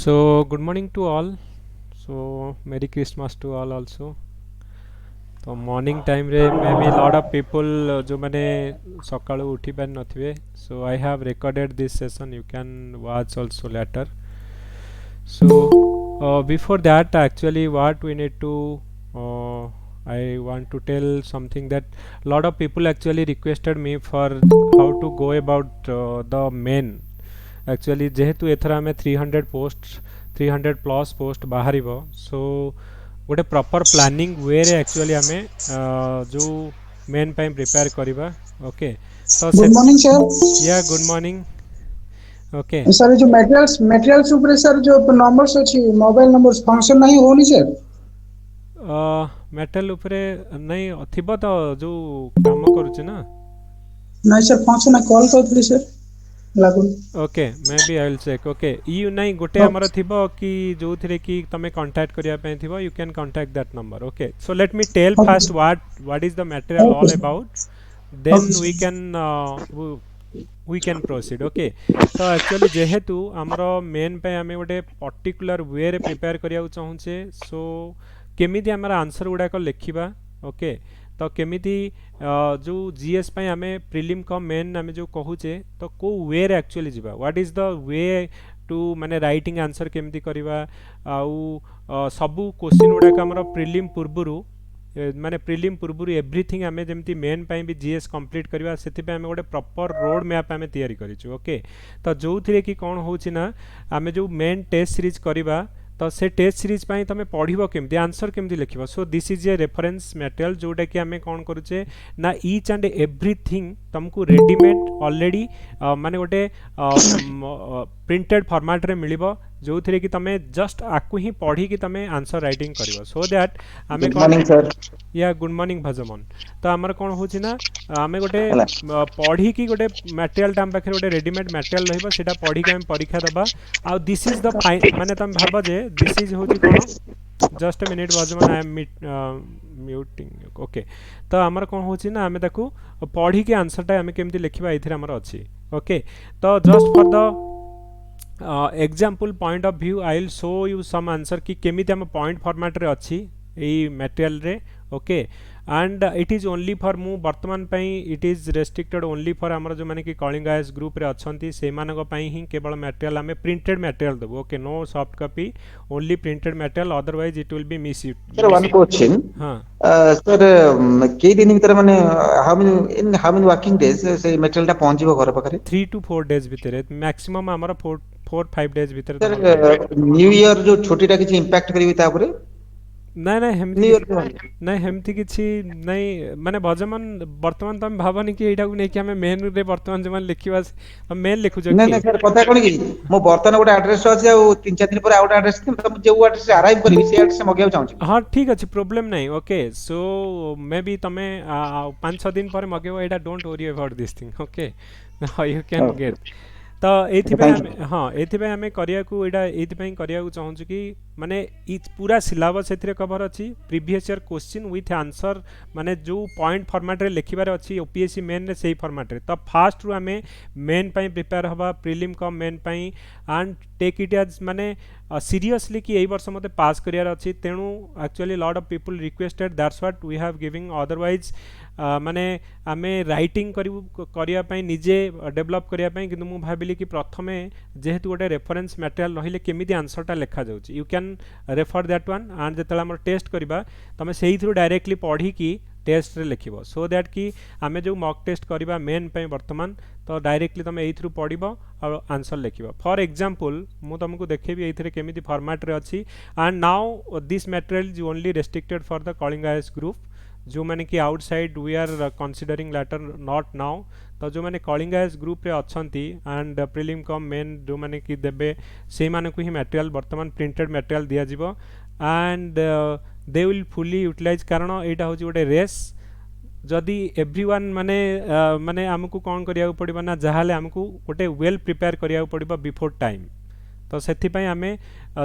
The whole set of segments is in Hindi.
So good morning to all. So Merry Christmas to all also. तो मॉर्निंग टाइम रे may be lot of people जो मैंने सकाळु उठी पार नथिबे so I have recorded this session you can watch also later so before that actually what we need to I want to tell something that lot of people actually requested me for how to go about the main actually जेहेतु एथर आमे 300 पोस्ट 300 प्लस पोस्ट बाहर सो गोटे प्रॉपर प्लानिंग वे रे एक्चुअली आमे जो मेन पे प्रिपेयर करबा ओके तो गुड से मॉर्निंग सर। या गुड मॉर्निंग ओके सर जो मटेरियल्स ऊपर सर जो नंबर्स अछि मोबाइल नंबर्स फंक्शन नहीं होनी सर। मेटल उपरे नहीं थिबो तो जो काम करूचे ना नहीं सर फंक्शन कॉल करथि सर लागु। Okay maybe I will check okay you नहीं गोटे हमर थिबो कि जो थिरे कि तमे कांटेक्ट करिया पे थिबो you can contact that number okay so let me tell okay first sir. What is the material okay all sir. About then okay we can proceed okay तो एक्चुअली जेहेतु आमर मेन पे आमे गोटे पर्टिकुलर वे रे प्रिपेयर करिया चाहूचे सो केमिति आमर आंसर गुड़ाक लिखा ओके तो केमिति जो जीएस पे आमे प्रिलिम कम मेन आमे जो कहूचे तो को वे रे एक्चुअली जीवा what is the way to माने राइटिंग आंसर केमिति करबा आउ सबु क्वेश्चन गुड़ाक आमर प्रिलिम पूर्वरु माने प्रिलिम पूर्वरु एवरीथिंग आमे जेमती मेन पाई भी जीएस कंप्लीट करबा सेति पे आमे गोटे प्रॉपर रोड मैप आमे तैयारी करिछु ओके तो जो थिरे कि कोन होउछि ना आमे जो मेन टेस्ट सीरीज करबा तो से टेस्ट सीरीज पाई तमे पढ़िबो केमती आंसर केमती लिखिबो so this is a reference material जोटा कि आमे कोन करूचे ना ईच एंड एवरीथिंग तुमको रेडीमेड ऑलरेडी माने गोटे प्रिंटेड फॉर्मेट रे मिलिबो जो थिरे कि तमे जस्ट आकु ही पढ़ी कि तमे आंसर राइटिंग करिवो सो दैट आमे गुड कोन मॉर्निंग सर या गुड मॉर्निंग भजमन तो आमर कौन होची ना आमे गोटे ହେଲା पढ़ी कि गोटे मटेरियल टाइम पाखे गोटे रेडीमेड मटेरियल रहइबो सेटा पढ़ी के हम परीक्षा दबा आ दिस इज द फाइन माने तुम भाबो जे दिस इज होची कोन जस्ट अ मिनिट भजमन आई एम म्यूटिंग ओके तो आमर कौन होची ना आमे ताकू पढ़ी के आंसरटा आमे केमती लिखिबा एथिरे हमर अछि ओके तो just for the example point of view I will show you some answer कि केमिति हम पॉइंट फॉर्मेट रे अछि एई मटेरियल रे okay and it is only for मु वर्तमान पई it is restricted only for हमर जो माने कि कलिंग आईएएस ग्रुप रे अछंती से मानक पई ही केवल मटेरियल हमें प्रिंटेड मटेरियल देबो okay no soft copy only printed material otherwise it will be miss sir one question हां सर के दिन भीतर माने हाउ मेनी वर्किंग डेज से मटेरियल टा पहुंचबो घर पाखरे 3 to 4 डेज भितरे मैक्सिमम हमर 4-5 डेज भितरे सर तमर पई न्यू ईयर जो छुट्टी टा किछ इंपैक्ट करबी ता ऊपर ନାଇଁ ନାଇଁ ହେମିତି न्यू କିଛି ईयर ନାଇଁ ହେମିତି କିଛି ନାଇଁ ମାନେ ଭଜମାନ ବର୍ତ୍ତମାନ ତମେ ଭାବନି କି ଏଇଟାକୁ ନେଇକି ଆମେ ମେନ୍ରେ ବର୍ତ୍ତମାନ ଯେଉଁମାନେ ଲେଖିବା ମେନ୍ ଲେଖୁଛ ନାଇଁ କି ନାଇଁ सर କଥା कोन की मो बर्तन गोटे एड्रेस अछि आ 3-4 दिन पर आउट एड्रेस जो एड्रेस अराइव करबी से एड्रेस मगेउ चाहूची ହଁ ଠିକ୍ ଅଛି ପ୍ରୋବ୍ଲେମ୍ ନାହିଁ ଓକେ ସୋ ମେ ବି ତମେ 5-6 ଦିନ ପରେ ମଗେଇବ ଏଇଟା don't worry about this thing okay you can gate तो एथिपाई थैंक आमे हाँ एथिपाई आमे करियाकू एटा एथिपाई करियाकू चाहूछु कि माने पूरा सिलेबस एथिरे कवर अछि previous year question with answer माने जो पॉइंट फॉर्मेट रे लिखिबार अछि ओपीएससी मेन रे सेही फॉर्मेट रे तो फास्ट रु आमे मेन पई प्रिपेयर हबा प्रीलिम कम मेन पई एंड टेक इट एज माने सीरियसली कि एई वर्ष मते पास करियार अछि तेनु actually lot of people requested that's what we have giving otherwise माने आमे राइटिंग करिया पई निजे डेवलप करिया पई किंतु मु भाबिली कि प्रथमे जेहेतु गोटे रेफरेंस मटेरियल रहिले केमिति आंसरटा लेखा जाउची you can refer that one and जेतला हमर टेस्ट करबा तमे सेही थ्रू डायरेक्टली पढ़ी कि टेस्ट रे लिखिबो सो दैट कि आमे जो मॉक टेस्ट करबा मेन पई वर्तमान तो डायरेक्टली तमे एही थ्रू पढ़िबो और आंसर लिखिबो फॉर एग्जांपल मु तुमको देखेबी एथिरे केमिति फॉर्मेट रे अछि and now this material is only restricted for the Kalinga IAS group जो मैंने कि outside we are considering later not now तो जो मैंने कलिंग आईएएस ग्रुप रे अछंती एंड प्रीलिम कम मेन जो मैंने कि देबे से माने को ही मटेरियल वर्तमान प्रिंटेड मटेरियल दिया जिवो and they will fully utilise कारण एटा होची गोटे रेस जदि एवरीवन माने माने हमकु कोन करिया पड़िबा ना जहाले हमकु गोटे वेल प्रिपेयर करिया पड़िबा बिफोर टाइम तो सेथिपाई आमे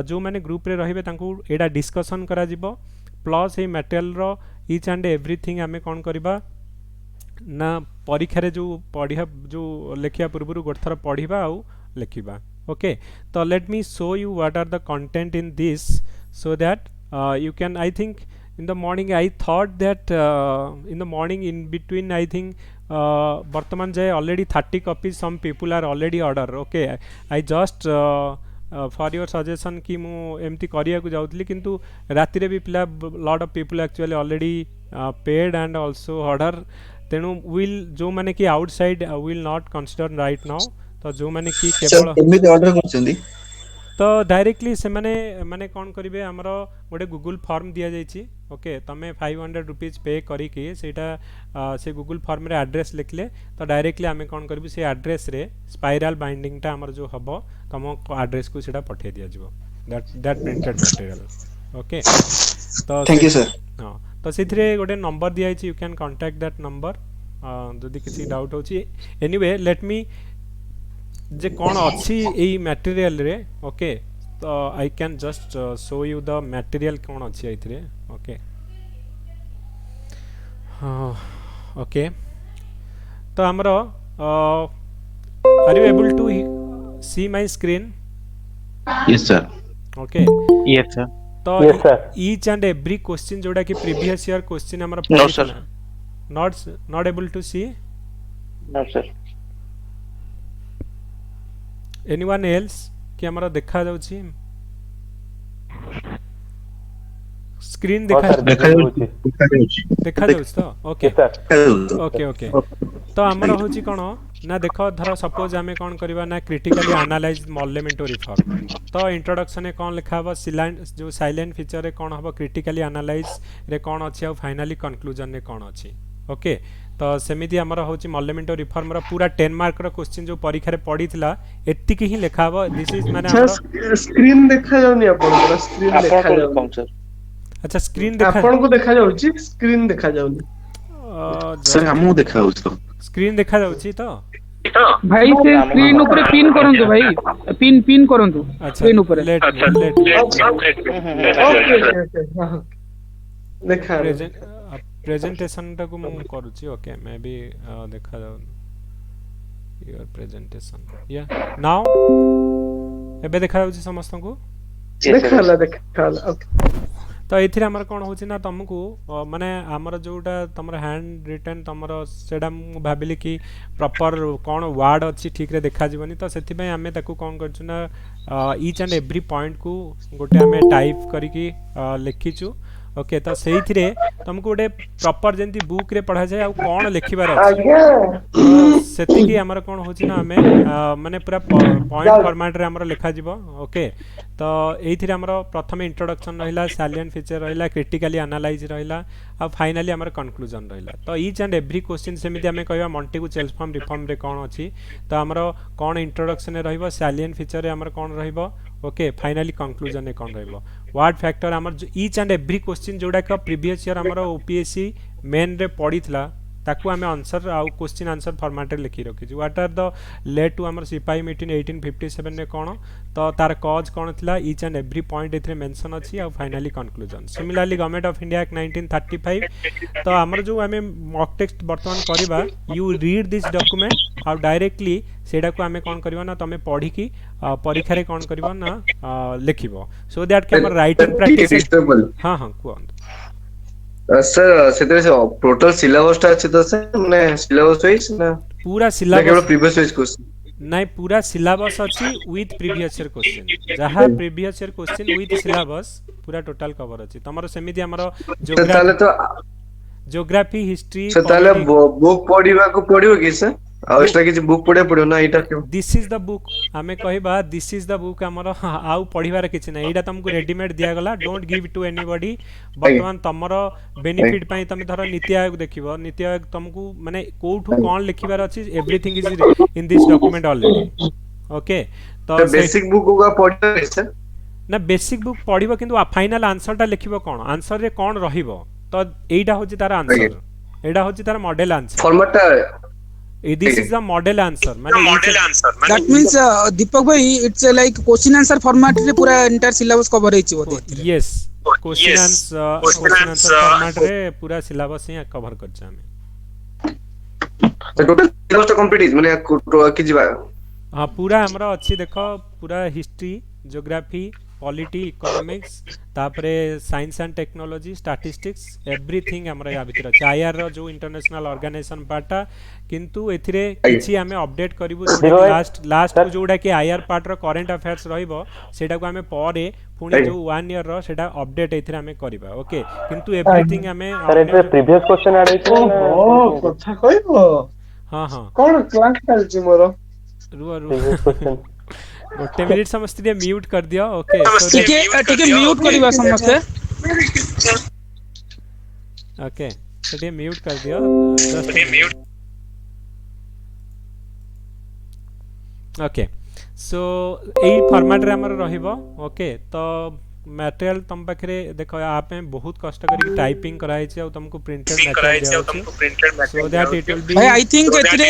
जो मैंने ग्रुप रे रहिबे तांकु एटा डिस्कशन करा जिवो प्लस ये मटेरियल रो ईच एंड एवरीथिंग आमे कोन करबा ना परीक्षा रे जो पढ़िया जो लेखिया पूर्व गोटे थर पढ़िबा आउ लिखिबा okay. So let me show you what are the content in this, so that you can, I think in the morning I thought that in the morning in between I think bartaman jay already 30 copies some people are already order, okay. I just for your suggestion कि मु एमती करिया को जाउतली किंतु राति रे भी पिला lot of people actually already paid and also order, तेणु will जो माने कि outside will not consider right now, तो जो माने कि केवल କେମିତି ଅର୍ଡର କରୁଛନ୍ତି? तो डायरेक्टली से माने कौन करेंगे आमर गोटे गूगल फॉर्म दि जाइए, ओके तुम 500 रुपीज पे करिकी सेटा से गूगल फॉर्म रे एड्रेस लिखले तो डायरेक्टली आम कौन करूँ से एड्रेस रे स्पाइराल बाइंडिंगटा आमर जो हम तुम एड्रेस को सेटा पठे दि जाव दैट प्रिंटेड मटेरियल, ओके। तो थैंक यू सर। हाँ तो से गोटे नंबर दि जाइए, you can contact that number जदि किसी डाउट होची। एनीवे लेट मी जे कौन अच्छी यही मटेरियल रे, ओके। तो I can just show you the material कौन अच्छी एथिरे, ओके। ओके तो हमरो are you able to see my screen? Yes sir. Okay yes sir. तो Yes, sir. Each and every question जोड़ा कि प्रीवियस ईयर क्वेश्चन हमरो No, sir. Not able to see no sir. Anyone else कि हमरा देखा जाउची स्क्रीन देखा देखा जाउछ तो ओके ओके ओके। तो हमर होची कोन ना देखो धर सपोज आमे कोन करबा ना क्रिटिकली एनालाइज मॉडलेमेंट रिफॉर्म, तो इंट्रोडक्शन में कोन लिखा हबो जो साइलेंट फीचर रे कोन हबो क्रिटिकली एनालाइज रे कोन अछि आ फाइनली कंक्लूजन रे कोन अछि, ओके। तो सेमिति हमर होची मॉडलेमेंट रिफॉर्म रा पूरा 10 मार्क रा क्वेश्चन जो परीक्षा रे पड़ीथिला एत्तिक ही लिखा हबो। दिस इज माने हमर स्क्रीन देखा जाउनी आपन स्क्रीन देखा जाउनी सर। अच्छा स्क्रीन देखा आपन को देखा जाउची स्क्रीन देखा जाउनी सर हमहु देखा होछ तो स्क्रीन देखा जाउची तो भाई से स्क्रीन ऊपर पिन करंतु भाई पिन करंतु अच्छा स्क्रीन ऊपर लेट देखा प्रेजेंटेशन टा को मु करूची, ओके मैं भी देखा जाउ योर प्रेजेंटेशन या नाउ एबे देखा जाउची समस्त को देखाला ओके। तो एथिरे हमर कोन होची ना तुमको माने हमर जोटा तमर हैंड रिटन तमर सेडा मु भाबिली कि प्रॉपर कोन वर्ड अछि ठीक रे देखा जीवनी, तो सेति पय हमें ताकू कोन करछु ना ईच एंड एवरी पॉइंट को गोटे हमें टाइप करिकी लिखिचु, ओके। तो सेइथिरे तुमको गोटे प्रॉपर जेंती बुक रे पढ़ा जाय आ कोन लिखिबार अछि सेति कि हमर कोन होची ना हमें माने पूरा पॉइंट फॉर्मेट रे हमर लिखा जीवो, ओके। तो एथिरे हमर प्रथम इंट्रोडक्शन रहिला, साइलेंट फीचर रहिला, क्रिटिकली एनालाइज रहिला आ फाइनली हमर कंक्लूजन रहिला। तो ईच एंड एवरी क्वेश्चन सेमिति हमें कहबा मॉन्टेगु चेल्स फॉर्म रिफॉर्म रे कोन अछि, तो हमर कोन इंट्रोडक्शन रे रहइबो, साइलेंट फीचर रे हमर कोन रहइबो, ओके। फाइनली कंक्लूजन रे कोन रहइबो, वर्ड फैक्टर हमर ईच एंड एवरी क्वेश्चन जोडा का प्रीवियस ईयर हमर ओपीएससी मेन रे पड़ीथला ताकू आमे आंसर आ क्वेश्चन आंसर फॉर्मेट रे लिखि रखि छु। What are the late to हमर सिपाही मीटिंग 1857 रे कोन, तो तार कॉज कोन थिला, ईच एंड एवरी पॉइंट एथरे मेंशन अछि आ finally conclusion. Similarly government of India act 1935, तो हमर जो आमे मॉक टेस्ट वर्तमान करबा, यू रीड दिस डॉक्यूमेंट आ डायरेक्टली सेडा को आमे कोन करबा ना तमे पढ़ी की परीक्षा रे कोन करबा ना लिखिबो, सो दैट कि हमर राइटिंग प्रैक्टिस। हां हां कोन सर सेतरे से टोटल सिलेबस टा अछि तो सर माने सिलेबस वाइज ना पूरा केवल सिलेबस प्रीवियस वाइज क्वेश्चन नहीं पूरा सिलेबस अछि विथ प्रीवियस ईयर क्वेश्चन, जहां previous year question with syllabus पूरा टोटल कवर अछि। तमरो सेमिति हमरो ताले तो ज्योग्राफी हिस्ट्री सर ताले बुक पढिबा को पडियो कि सर आ एक्स्ट्रा किछ बुक पढे पडियो ना एटा क्यों दिस इज द बुक हमें कहबा दिस इज द बुक हमरो आउ पढिबार किछ नै, एटा तुमको रेडीमेड दिया गला, डोंट गिव टू एनीबॉडी। वर्तमान तमरो बेनिफिट पई तुम धर नीति आयोग देखिबो, नीति आयोग तुमको माने कोठू कोन लिखिबार अछि, everything is in this document already, okay. तो बेसिक बुक होगा पढियो सर ना बेसिक बुक पढिबो किंतु फाइनल आंसर टा लिखिबो कोन, आंसर रे कोन रहिबो, तो एटा होची तार आंसर, एटा होची तार model answer format this is the model answer माने that means दीपक भाई it's like question answer format रे पूरा एंटायर सिलेबस कवर होइछि बोते। यस क्वेश्चन आंसर फॉर्मेट रे पूरा सिलेबस ही कवर करछ हमें। टोटल सिलेबस कंप्लीट माने कि जिबा हाँ पूरा हमरा अच्छी देख पूरा हिस्ट्री ज्योग्राफी पॉलिटी इकोनॉमिक्स तापरे science and technology statistics everything हमरा या भीतर अछि आईआर रो जो इंटरनेशनल ऑर्गेनाइजेशन पार्टा किंतु एथिरे किछि हमें अपडेट करिवु लास्ट जोडा कि आईआर पार्ट रो करंट अफेयर्स रहइबो सेटा को हमें परे पुणी जो 1 ईयर रो सेटा अपडेट एथिरे हमें करबा ओके किंतु एवरीथिंग हमें सर एते प्रीवियस क्वेश्चन ऐड होइछ ओहो कथा कहबो हां हां कोन क्लास चलछि मोर रुआ प्रीवियस रुआ क्वेश्चन गोटे मिनिट समस्त रे म्यूट कर दियो ओके ठीक है म्यूट करिवा समस्ते ओके सेटे म्यूट कर दियो जस्ट म्यूट ओके सो एई फॉर्मेट रे हमर रहिबो ओके तो मटेरियल तुम पाखरे देखो आप में बहुत कष्ट करी टाइपिंग कराई छै और तुमको printed material so that it will be I think एतरे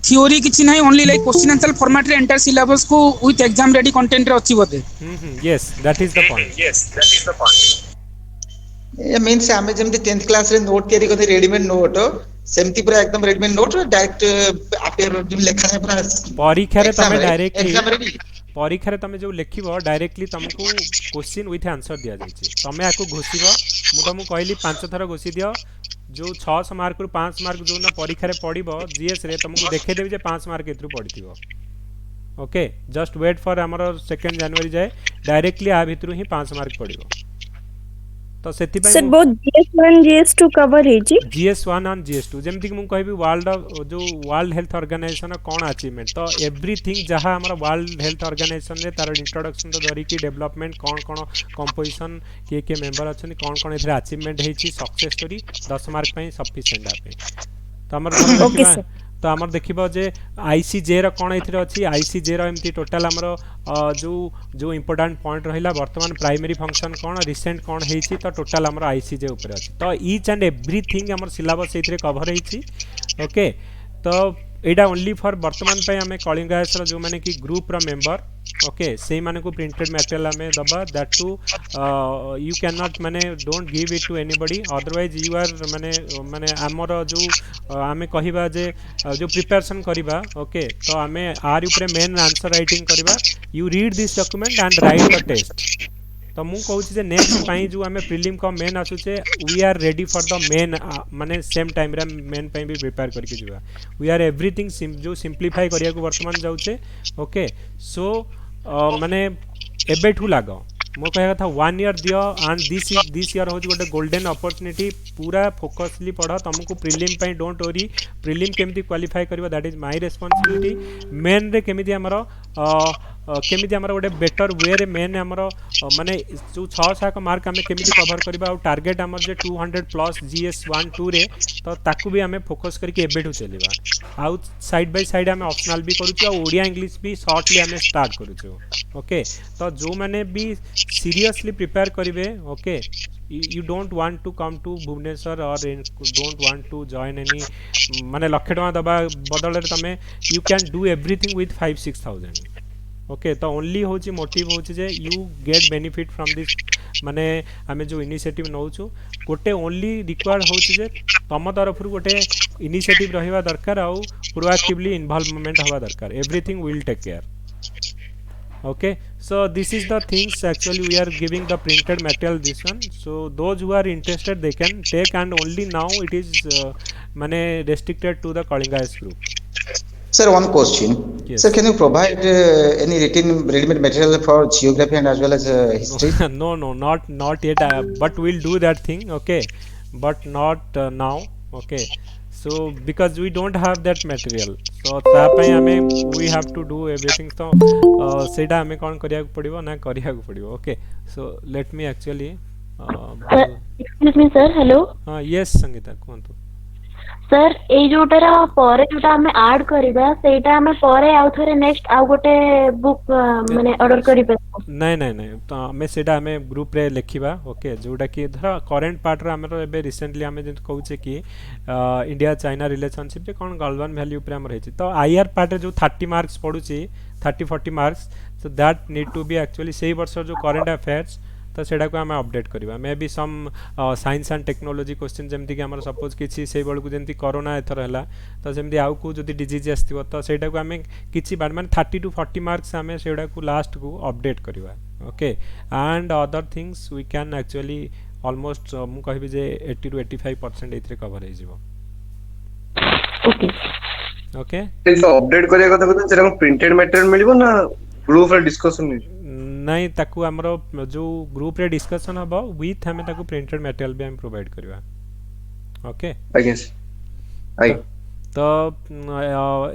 थ्योरी किछि नाही only like question answer format रे एंटायर सिलेबस को विथ एग्जाम रेडी कंटेंट रे अछि बोधे yes that is the point ये मींस हमें जेमति 10th क्लास रे नोट तयारी करते रेडीमेड नोट सेमति पूरा एकदम रेडीमेड नोट डायरेक्ट आप जो लिखा है पूरा परीक्षा रे तमे डायरेक्टली एग्जाम रेडी परीक्षा रे तमे जो लिखिबो डायरेक्टली तुमको क्वेश्चन विथ आंसर दिया जाय छै तमे आको घोषिबो मु तुमको कहली 5 थरा घोषि दियो जो 600 मार्क रु 5 मार्क जो ना परीक्षा रे पडिबो जीएस रे तुमको देखे देबी जे 5 मार्क एथरु पडिथिबो ओके जस्ट वेट फॉर हमर 2 जनवरी जाए डायरेक्टली आ भितरु ही 5 मार्क पडिबो तो सेति sir both GS1 GS2 cover हे जी GS1 और GS2 जेमति कि मु कहबी जो वर्ल्ड हेल्थ ऑर्गेनाइजेशन कोन अचीवमेंट तो एवरीथिंग जहां हमरा वर्ल्ड हेल्थ ऑर्गेनाइजेशन रे तार इंट्रोडक्शन तो धरि की डेवलपमेंट कोन कंपोजिशन के मेंबर अछन कोन एथरे अचीवमेंट हेछि सक्सेस स्टोरी 10 मार्क पई सफिशिएंट आपे तो हमर ओके सर तो आमर देखिबो जे आईसीजे रो कोन एथिरे अछि आईसीजे रो एमती टोटल हमर जो इंपोर्टेंट पॉइंट रहिला वर्तमान प्राइमरी फंक्शन कोन रिसेंट कोन हेछि तो टोटल हमर आईसीजे ऊपर अछि तो ईच एंड एवरीथिंग हमर सिलेबस एथिरे कवर हेछि ओके तो एडा ओनली फॉर वर्तमान पे हमें कलिंग आईएएस रो जो माने कि ग्रुप रो मेंबर ओके से माने को प्रिंटेड मटेरियल हमें दबा दैट टू यू कैन नॉट माने don't give it to anybody otherwise you are माने माने हमर जो हमें कहिबा जे जो प्रिपरेशन करिबा ओके तो हमें आर ऊपर मेन आंसर राइटिंग करिबा you read this document and write the test तो मु कहूँ जे नेक्स्ट पाई जो हमें प्रीलिम का मेन आसुचे we are ready for the main माने सेम टाइम रे मेन पाई भी प्रिपेयर करके जीवा वी आर एवरीथिंग जो सिंपलीफाई करिया को वर्तमान जाउचे ओके सो माने एबेठू लागो मो कहया था 1 ईयर दियो एंड दिस ईयर हो गोटे गोल्डन अपॉर्चुनिटी पूरा फोकसली पढ़ तुमको prelim pi don't worry prelim केमिति क्वालिफाई करबा that is my responsibility main रे केमिति हमरो केमिति हमर गोटे बेटर वे रे मेन हमर माने जो 600 मार्क हमें केमिति कवर करबा और टारगेट हमर जे 200 प्लस जीएस 1 2 रे तो ताकू भी हमें फोकस करके एबेठू चलेबा आउ साइड बाय साइड हमें ऑप्शनल भी करूछु और ओडिया इंग्लिश भी शॉर्टली हमें स्टार्ट करूछु ओके तो जो माने भी सीरियसली प्रिपेयर करिवे okay you don't want to come to Bhubaneswar or don't want to join any माने लक्ष टका दबा बदल रे तमे you can do everything with 5-6,000 okay तो ओनली होची मोटिव होची जे you get benefit from this माने हमें जो इनिशिएटिव नौछु गोटे ओनली रिक्वायर्ड होची जे तम तरफ गोटे इनिशिएटिव रहिबा दरकार आ प्रोएक्टिवली इन्वॉल्वमेंट हवा दरकार everything will take care okay so this is the things actually we are giving the printed material this one so those who are interested they can take and only now it is mane restricted to the Kalinga S group sir one question yes. sir can you provide any written ready-made material for geography and as well as history no not yet but we'll do that thing okay but not now okay so because we don't have that material so ता पई हमें we have to do everything तो सेटा हमें कोन करिया पड़िबो ना करिया पड़िबो okay so let me actually excuse me sir hello हां यस संगीता कोंतु सर ए जोटारा परे जोटा हमें ऐड करबा सेटा हमें परे आउ थरे नेक्स्ट आउ गोटे बुक माने ऑर्डर करिबे नहीं तो हमें सेटा हमें ग्रुप रे लिखिबा ओके जोटा कि धर करंट पार्ट रे हमर एबे रिसेंटली हमें जे कहू छे कि इंडिया चाइना रिलेशनशिप रे कोन गोल्डन वैल्यू पे हमर हेछि तो आईआर पार्ट रे जो 30 मार्क्स पडुची 30-40 marks so that need to be actually सेही वर्ष जो करंट अफेयर्स तो सेटा को आम अपडेट करवा maybe some science and technology question जमती कि आमर सपोज किसी से बेलू जमी कोरोना एथर है तो सेमती आउ को जदि डिजीज आसो तो सेटा को आम कि माने 30 to 40 मार्क्स आम सेटा को लास्ट को अपडेट करवा okay and other things we can actually almost मु कहबी जे 80 to 85% एथरे कवर हो जिवो ओके ओके ଏ ଯୋଉ ଅପଡେଟ କରିବା କଥା କହୁଛନ୍ତି ସେଟା ପ୍ରିଣ୍ଟେଡ ମେଟେରିଆଲ ମିଳିବ ନା ଗ୍ରୁପ ରେ ଡିସ୍କସନ नहीं ताकू हमर जो ग्रुप रे डिस्कशन हबो विथ हमें ताकू प्रिंटेड मटेरियल भी हम प्रोवाइड करवा ओके आଜ୍ଞା ଆଜ୍ଞା तो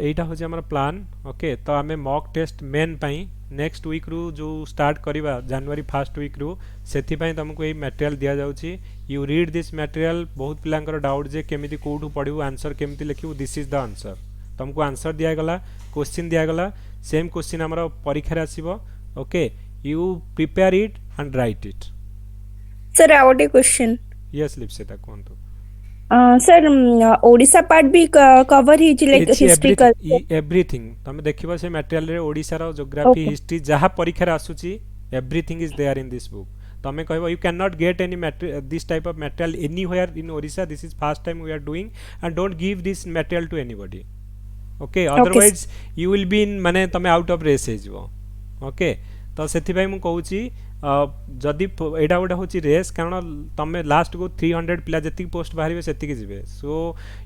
एटा हो हमर प्लान ओके तो हमें मॉक टेस्ट मेन पई नेक्स्ट वीक रु जो स्टार्ट करवा जनवरी फर्स्ट वीक रु सेथि पई तुमको ए मटेरियल दिया जाउची यू रीड दिस मटेरियल बहुत पिलांकर डाउट जे केमिति कोठू पढिबो आंसर केमिति लिखिबो दिस इज द आंसर तुमको आंसर दिया गला क्वेश्चन दिया गला सेम क्वेश्चन हमर परीक्षा रे आसीबो okay you prepare it and write it sir out question yes Lipsita कोंतु सर ओडिसा पार्ट भी कवर ही लाइक हिस्ट्रिकल एवरीथिंग तुम देखिबो से मटेरियल रे ओडिसा रो ज्योग्राफी हिस्ट्री जहा परीक्षा रे आसुची everything is there in this book तमे कहबो you can not get any this type of material anywhere in Odisha this is first time we are doing and don't give this material to anybody okay otherwise you will be in माने तमे आउट ऑफ रेस हे जिवो ओके तो सेथि भाई मु कहूची जदि एटा गोटे हूँ रेस कारण तुम लास्ट को 300 पिला जी पोस्ट बाहर से जी सो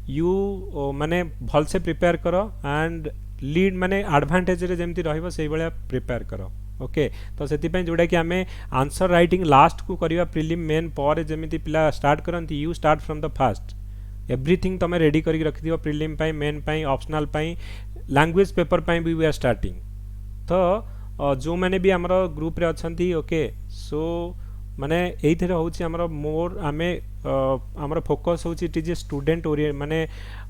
यू माने भल से प्रिपेयर कर एंड लीड माने एडवांटेज रे जमती रहिबो सेही बळिया प्रिपेयर कर ओके तो सेति पई जोडा कि आमे आंसर राइटिंग लास्ट को करवा प्रीलिम मेन पर जमिति पिला स्टार्ट करंती you start from the first everything तुम रेडी करके रखि दियो प्रीलिम पई मेन पई ऑप्शनल पई लैंग्वेज पेपर पई भी वी आर स्टार्टिंग तो जो मैंने भी आमर ग्रुप रे अछंती ओके सो माने एइथरे होची आमर मोर आमे आमर फोकस होची इट इज ए स्टूडेंट माने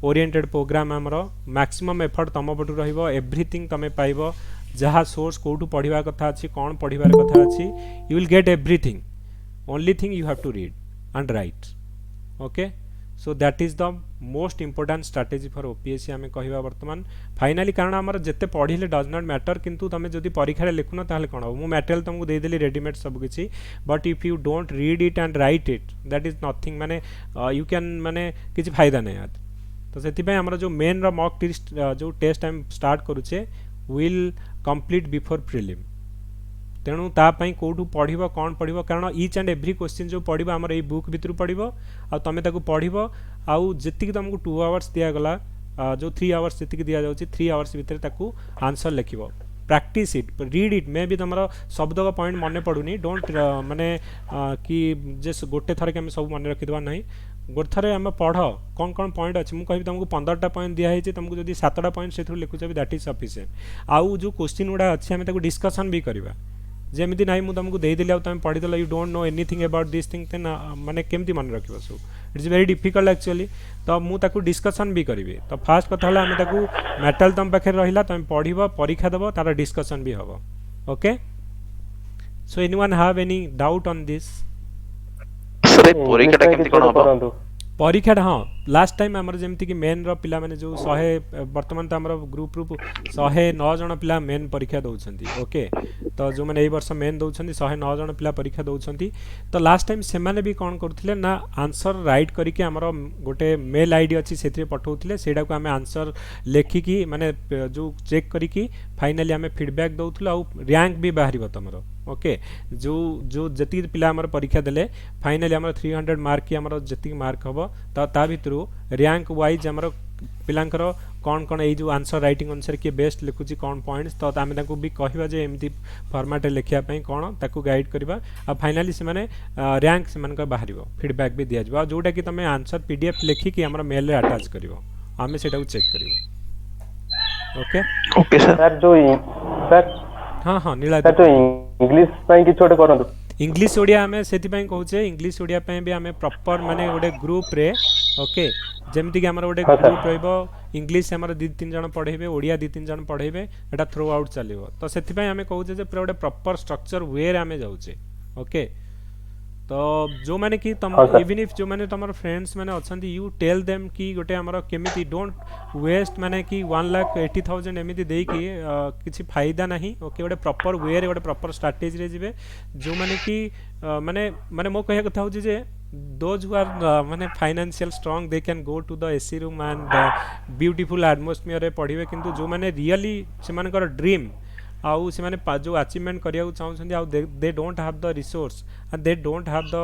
ओरिएंटेड प्रोग्राम आमर मैक्सिमम एफर्ट तम पटु रहिबो एवरीथिंग तमे पाइबो जहा सोर्स कोठू पढिबा कथा अछि कोन पढिबार कथा अछि you will get everything only thing you have to read and write okay so that is the most important strategy for OPSC आमे कहिबा वर्तमान फाइनली कारण हमर जत्ते पढिले डज नॉट मैटर किंतु तमे जदि परीक्षा रे लिखुनो ताले कोन हो मु मटेरियल तुमको दे देली रेडीमेड सब किछि but if you don't read it and write it that is nothing माने यू कैन माने किछि फायदा नै यार तो सेति पय हमर जो मेन रो मॉक टेस्ट जो टेस्ट हम स्टार्ट करूचे विल कंप्लीट बिफोर प्रीलिम तेणु तापाई कोठू पढ़िबो कौन पढ़िबो कारण ईच एंड एवरी क्वेश्चन जो पढ़िबो हमर ए बुक भितर पढ़िबो आ तमे ताको पढ़िबो आउ जतिक तुमको 2 आवर्स दिया गला जो 3 आवर्स जतिक दिया जाउची 3 आवर्स भितर ताको आंसर लिखिबो practice it read it may be तुमरो शब्द का पॉइंट मने पडुनी डोंट माने कि जे गोटे थरे के हम सब मने रखिदवा नहीं गोटे थरे हम पढ़ कौन कौन पॉइंट अछि मु कहबी तुमको 15टा पॉइंट दिया है तुमको जदी 7टा point Sethu लिखुचबी that is sufficient आउ जो क्वेश्चन उडा अछि हम ताको डिस्कशन भी करबा जेमिति नाही मु तुमको देई देली आ तुम पढ़ी देला you don't know anything about this thing तेन माने केमति मन रखिबो so it is very difficult actually तो मु ताको डिस्कशन भी करिवे तो फास्ट कथा हला हम ताको मेटल तुम पाखे रहिला तुम पढ़िबो परीक्षा देबो तार डिस्कशन भी हबो okay so anyone have any doubt on this sir परीक्षा केमति कोन हबो परीक्षा हाँ लास्ट टाइम आमर जमती कि मेन रो पिला माने जो 100 वर्तमान तो आमर ग्रुप 109 जन पिला मेन परीक्षा दउछंती ओके तो जो माने ए वर्ष मेन दउछंती 109 जन पिला परीक्षा दउछंती तो लास्ट टाइम से माने भी कोन करथिले ना आंसर राइट करिके आमर गोटे मेल आईडी अछि सेथि पठौथिले सेडा को हमें आंसर लेखि की माने जो चेक करिकी फाइनली हमें फीडबैक दउथलो आ रैंक भी बाहरिबो तमरो ओके जो जो जति पिला हमर परीक्षा देले फाइनली हमर 300 मार्क की हमर जति मार्क हबो ता भितरु रैंक वाइज हमर पिलांकर कौन कौन ए जो आंसर राइटिंग अनुसार के बेस्ट लिखुची कौन पॉइंट्स तो आमे ताको भी कहबा जे एमती फॉर्मेट लिखिया पई कोन ताको गाइड करबा आ फाइनली से माने रैंक से मन का बाहरिबो फीडबैक भी दिया जबा जोटा कि तमे आंसर पीडीएफ लिखि कि हमरा मेल रे अटैच करिवो आमे सेटा को चेक करिवो ओके ओके सर जो सर हां नीला सर तो इंग्लिश पई कि छोटे करंतु इंग्लिश ओडिया हमें सेति पई कहूचे इंग्लिश ओडिया पई भी हमें प्रॉपर माने गोटे ग्रुप रे ओके जेमति कि हमर गोटे ग्रुप रहइबो इंग्लिश हमर 2-3 जन पढेबे ओडिया 2-3 जन पढेबे एटा थ्रू आउट चलिबो तो सेति पई हमें कहूचे जे पूरा गोटे प्रॉपर स्ट्रक्चर वे रे हमें जाउचे ओके तो जो माने कि तुम हाँ, sir. इवन इफ जो माने तुम फ्रेंड्स माने अछंती यू टेल देम कि गोटे हमर केमिति डोंट वेस्ट माने कि 1,80,000 एमिति देई कि किछि फायदा नहीं ओके गोटे प्रॉपर वे रे गोटे प्रॉपर स्ट्रेटजी रे जिवे जो माने कि माने माने मो कहया कथा होची जे those who are माने financial strong they can go to the AC room and beautiful atmosphere रे पढ़िबे किंतु जो माने रियली से मानकर ड्रीम आउ से माने जो अचीवमेंट करिया चाहछन्ती आउ they don't have the resource and they don't have the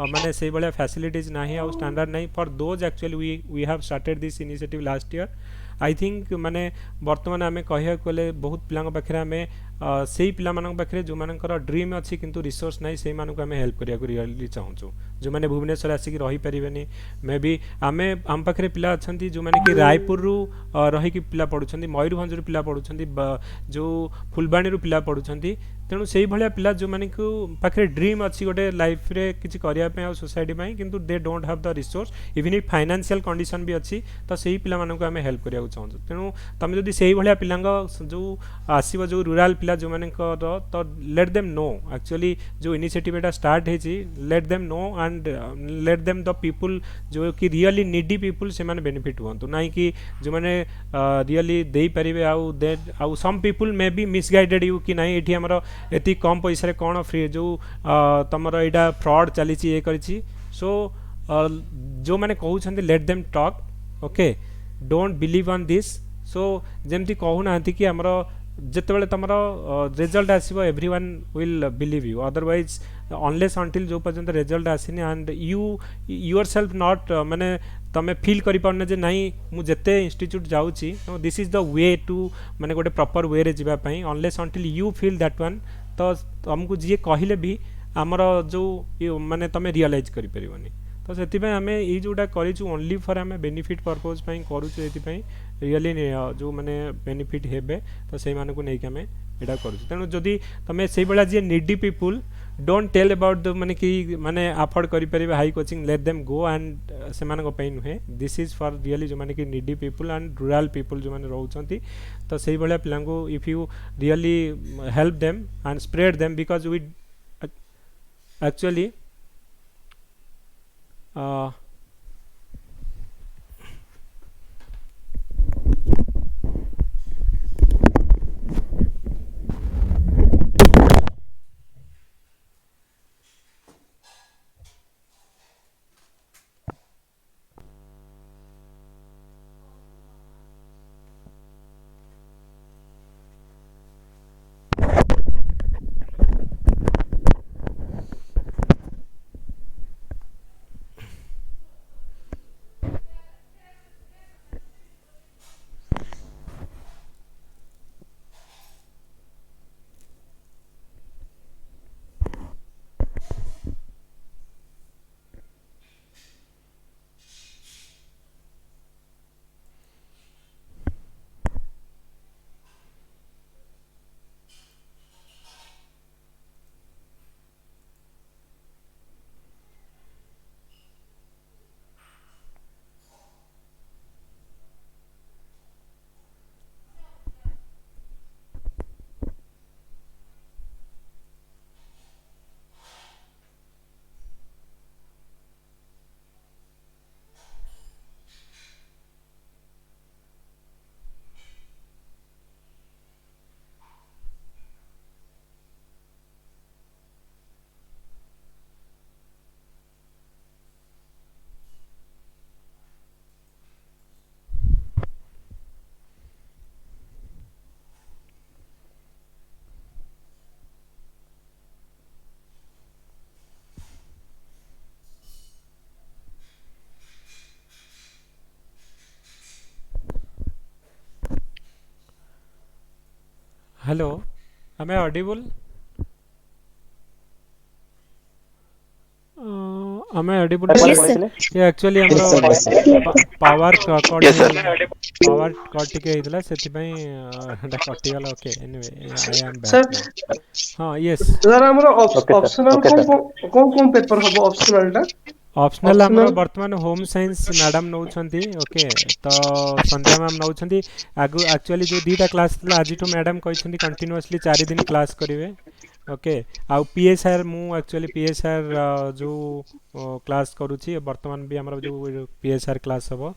माने से बळे फैसिलिटीज नाही आउ स्टैंडर्ड नाही for those actually we have started this initiative last year I think माने वर्तमान आमे कहिया कोले बहुत पिलांग पाखरे आमे सेही पिला मानक पाखरे जो मानकर ड्रीम अछि किंतु रिसोर्स नाही सेही मानक आमे हेल्प करिया को रियली चाहूछु जो माने भुवनेश्वर आसी रही परिबेनी मे बी आमे आम पाखरे पिला अछंती जो माने कि रायपुर रु रही कि पिला पढुछंती मयूरभंज रु पिला पढुछंती जो फुलबाणी रु पिला पढुछंती तेणु से भाया पिला जो माने को पाखे ड्रीम अच्छी गोटे लाइफ रे किसी करने आ सोसाइटी में किंतु दे don't have the resource even if financial condition भी अच्छी तो सही पिला मानक को आमे हेल्प करिया चाहूँ तेणु तुम जदि से भाया पिलांग जो आसीबो जो रूरल पिला जो माने तो लेट देम नो एक्चुअली जो इनिशिएटिव एटा स्टार्ट हेची let them know and let them the people जो कि रियली नीडी पीपल से माने बेनिफिट होंतु नाही कि जो माने रियली देई परिबे आउ some people may be misguided you कि नाही एठी हमर एति कम पैसा रे कोन फ्री जो तमर एटा फ्रॉड चली ए करिछि सो जो माने कहउछन्ती let them talk okay don't believe on this so जेमती कहू नांती कि हमर जेतेबेले तमर रिजल्ट आसीबो everyone will believe you otherwise unless until जो पर्यंत रिजल्ट आसीनी एंड यू योरसेल्फ नॉट माने तमे फील करि पारने जे नाही मु जेते इंस्टीट्यूट जाउची this is the way to माने गोटे प्रॉपर वे रे जिबा पई unless until you feel that one तो हमको जी कहले भी आमर जो माने तमे रियलाइज करि परिबनी तो सेति पे हमें ई जोटा करिछु ओनली फॉर हमें बेनिफिट पर्पस पई करूछु एति पई रियली जो माने बेनिफिट हेबे तो सेही माने को नै कि हमें एटा करूछु तेनु जदी तमे सेही बेला जे needy people don't tell about the माने कि माने अफोर्ड करि परिबे high coaching let them go and से माने को पई नुहे दिस इज फॉर रियली जो माने कि needy people and rural people जो माने रहउचंती तो सेही बेला पिलांगो if you really help them and spread them because we actually hello am I audible am I audible Yes, sir. yeah actually हमरो पावर कट पावर कट के हितला सेति पई एटा कटि गला okay anyway I am sir back हां यस सर हमरो ऑप्शनल Okay, sir. कौन पेपर हबो ऑप्शनल टा ऑप्शनल हमरो Optional? वर्तमान होम साइंस मैडम नौछंती ओके तो संध्या मैम नौछंती आगु एक्चुअली जो दीटा क्लास थला आज तो मैडम कहछंती कंटीन्यूअसली 4 दिन क्लास करिवे ओके आउ पीएसआर मु एक्चुअली पीएसआर जो क्लास करूची वर्तमान भी हमर जो पीएसआर क्लास हबो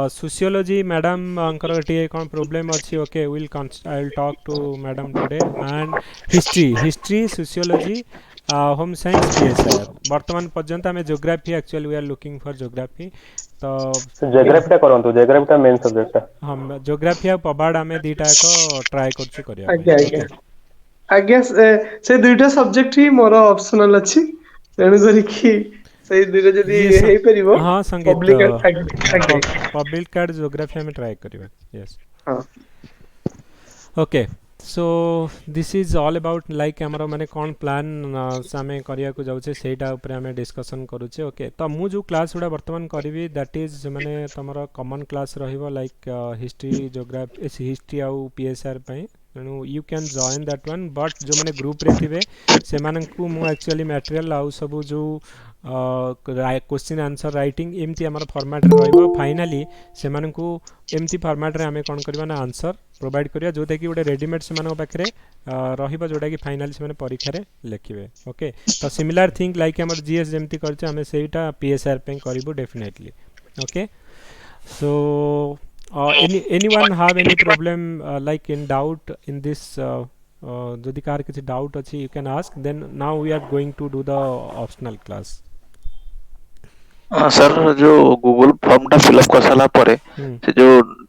सोशियोलॉजी मैडम अंकर टे कोन प्रॉब्लम अछि okay will I will talk to madam today and history sociology home science PSR वर्तमान पर्यंत हमें geography actually we are looking for geography तो ज्योग्राफीटा करंतु ज्योग्राफीटा मेन सब्जेक्टटा हम ज्योग्राफी आ पबाड हमें दीटा को ट्राई करछु करिया आज्ञा आज्ञा आज्ञा से दुईटा सब्जेक्ट ही मोर ऑप्शनल अछि तेणु करी कि से दुईटा जदी हेई परिबो हां संगीत पब्लिक पब्लिक कार्ड ज्योग्राफी हमें ट्राई करिया यस हां okay so this is all about like हमरो माने कोन प्लान सामे करिया को जाउछे सेटा ऊपर हमें डिस्कशन करूछे ओके तो मु जो क्लास उडा वर्तमान करबी दैट इज माने तमरो कॉमन क्लास रहिबो लाइक हिस्ट्री ज्योग्राफी हिस्ट्री आ पीएसआर पई तेणु you can join that one but जो मैंने ग्रुप रे थिबे से माननकु मु एक्चुअली मटेरियल आउ सब जो क्वेश्चन आंसर राइटिंग एमती हमर फॉर्मेट रे रहइबो फाइनली से माननकु एमती फॉर्मेट रे हमें कोन करबा ना आंसर प्रोवाइड करिया जोते कि गोटे रेडीमेड से मानक पाखरे रहिबो जोटा कि फाइनली से माने परीक्षा रे लिखिबे ओके तो सिमिलर थिंग लाइक हमर जीएस जेमती करछे हमें सेटा पीएसआर पे करिबो definitely okay so anyone have any problem like in doubt in this jodi kar kichi doubt achi you can ask then now we are going to do the optional class sir जो गूगल फॉर्म टा फिल अप कर साला परे से जो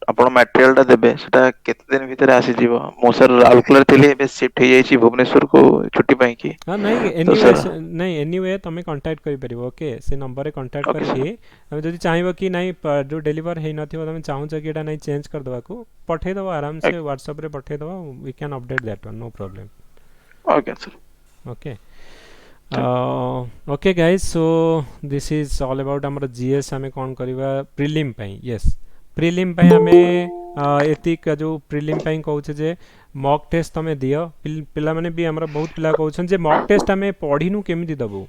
आपण मटेरियल टा देबे सेटा केते दिन भीतर आसी जीवो मो सर राउरकेला थिले बे शिफ्ट हे जाईची भुवनेश्वर को छुट्टी पई की हां नहीं एनीवे तमे कांटेक्ट करि परिबो ओके से नंबर रे कांटेक्ट करके हम जदी चाहिबो कि नहीं जो डिलीवर हे नथिबो तमे चाहू छ कि एटा नहीं चेंज कर देबा को पठे दबो आराम से व्हाट्सएप रे पठे दबो we can update that one no problem okay sir okay okay guys so this is all about हमर जीएस हमें कोन करबा प्रीलिम पई यस प्रीलिम पई हमें एतिक जो प्रीलिम पई कहू छे जे मॉक टेस्ट तमे दियो पिला माने भी हमरा बहुत पिला कहू छन जे मॉक टेस्ट हमें पढिनु केमिति दबो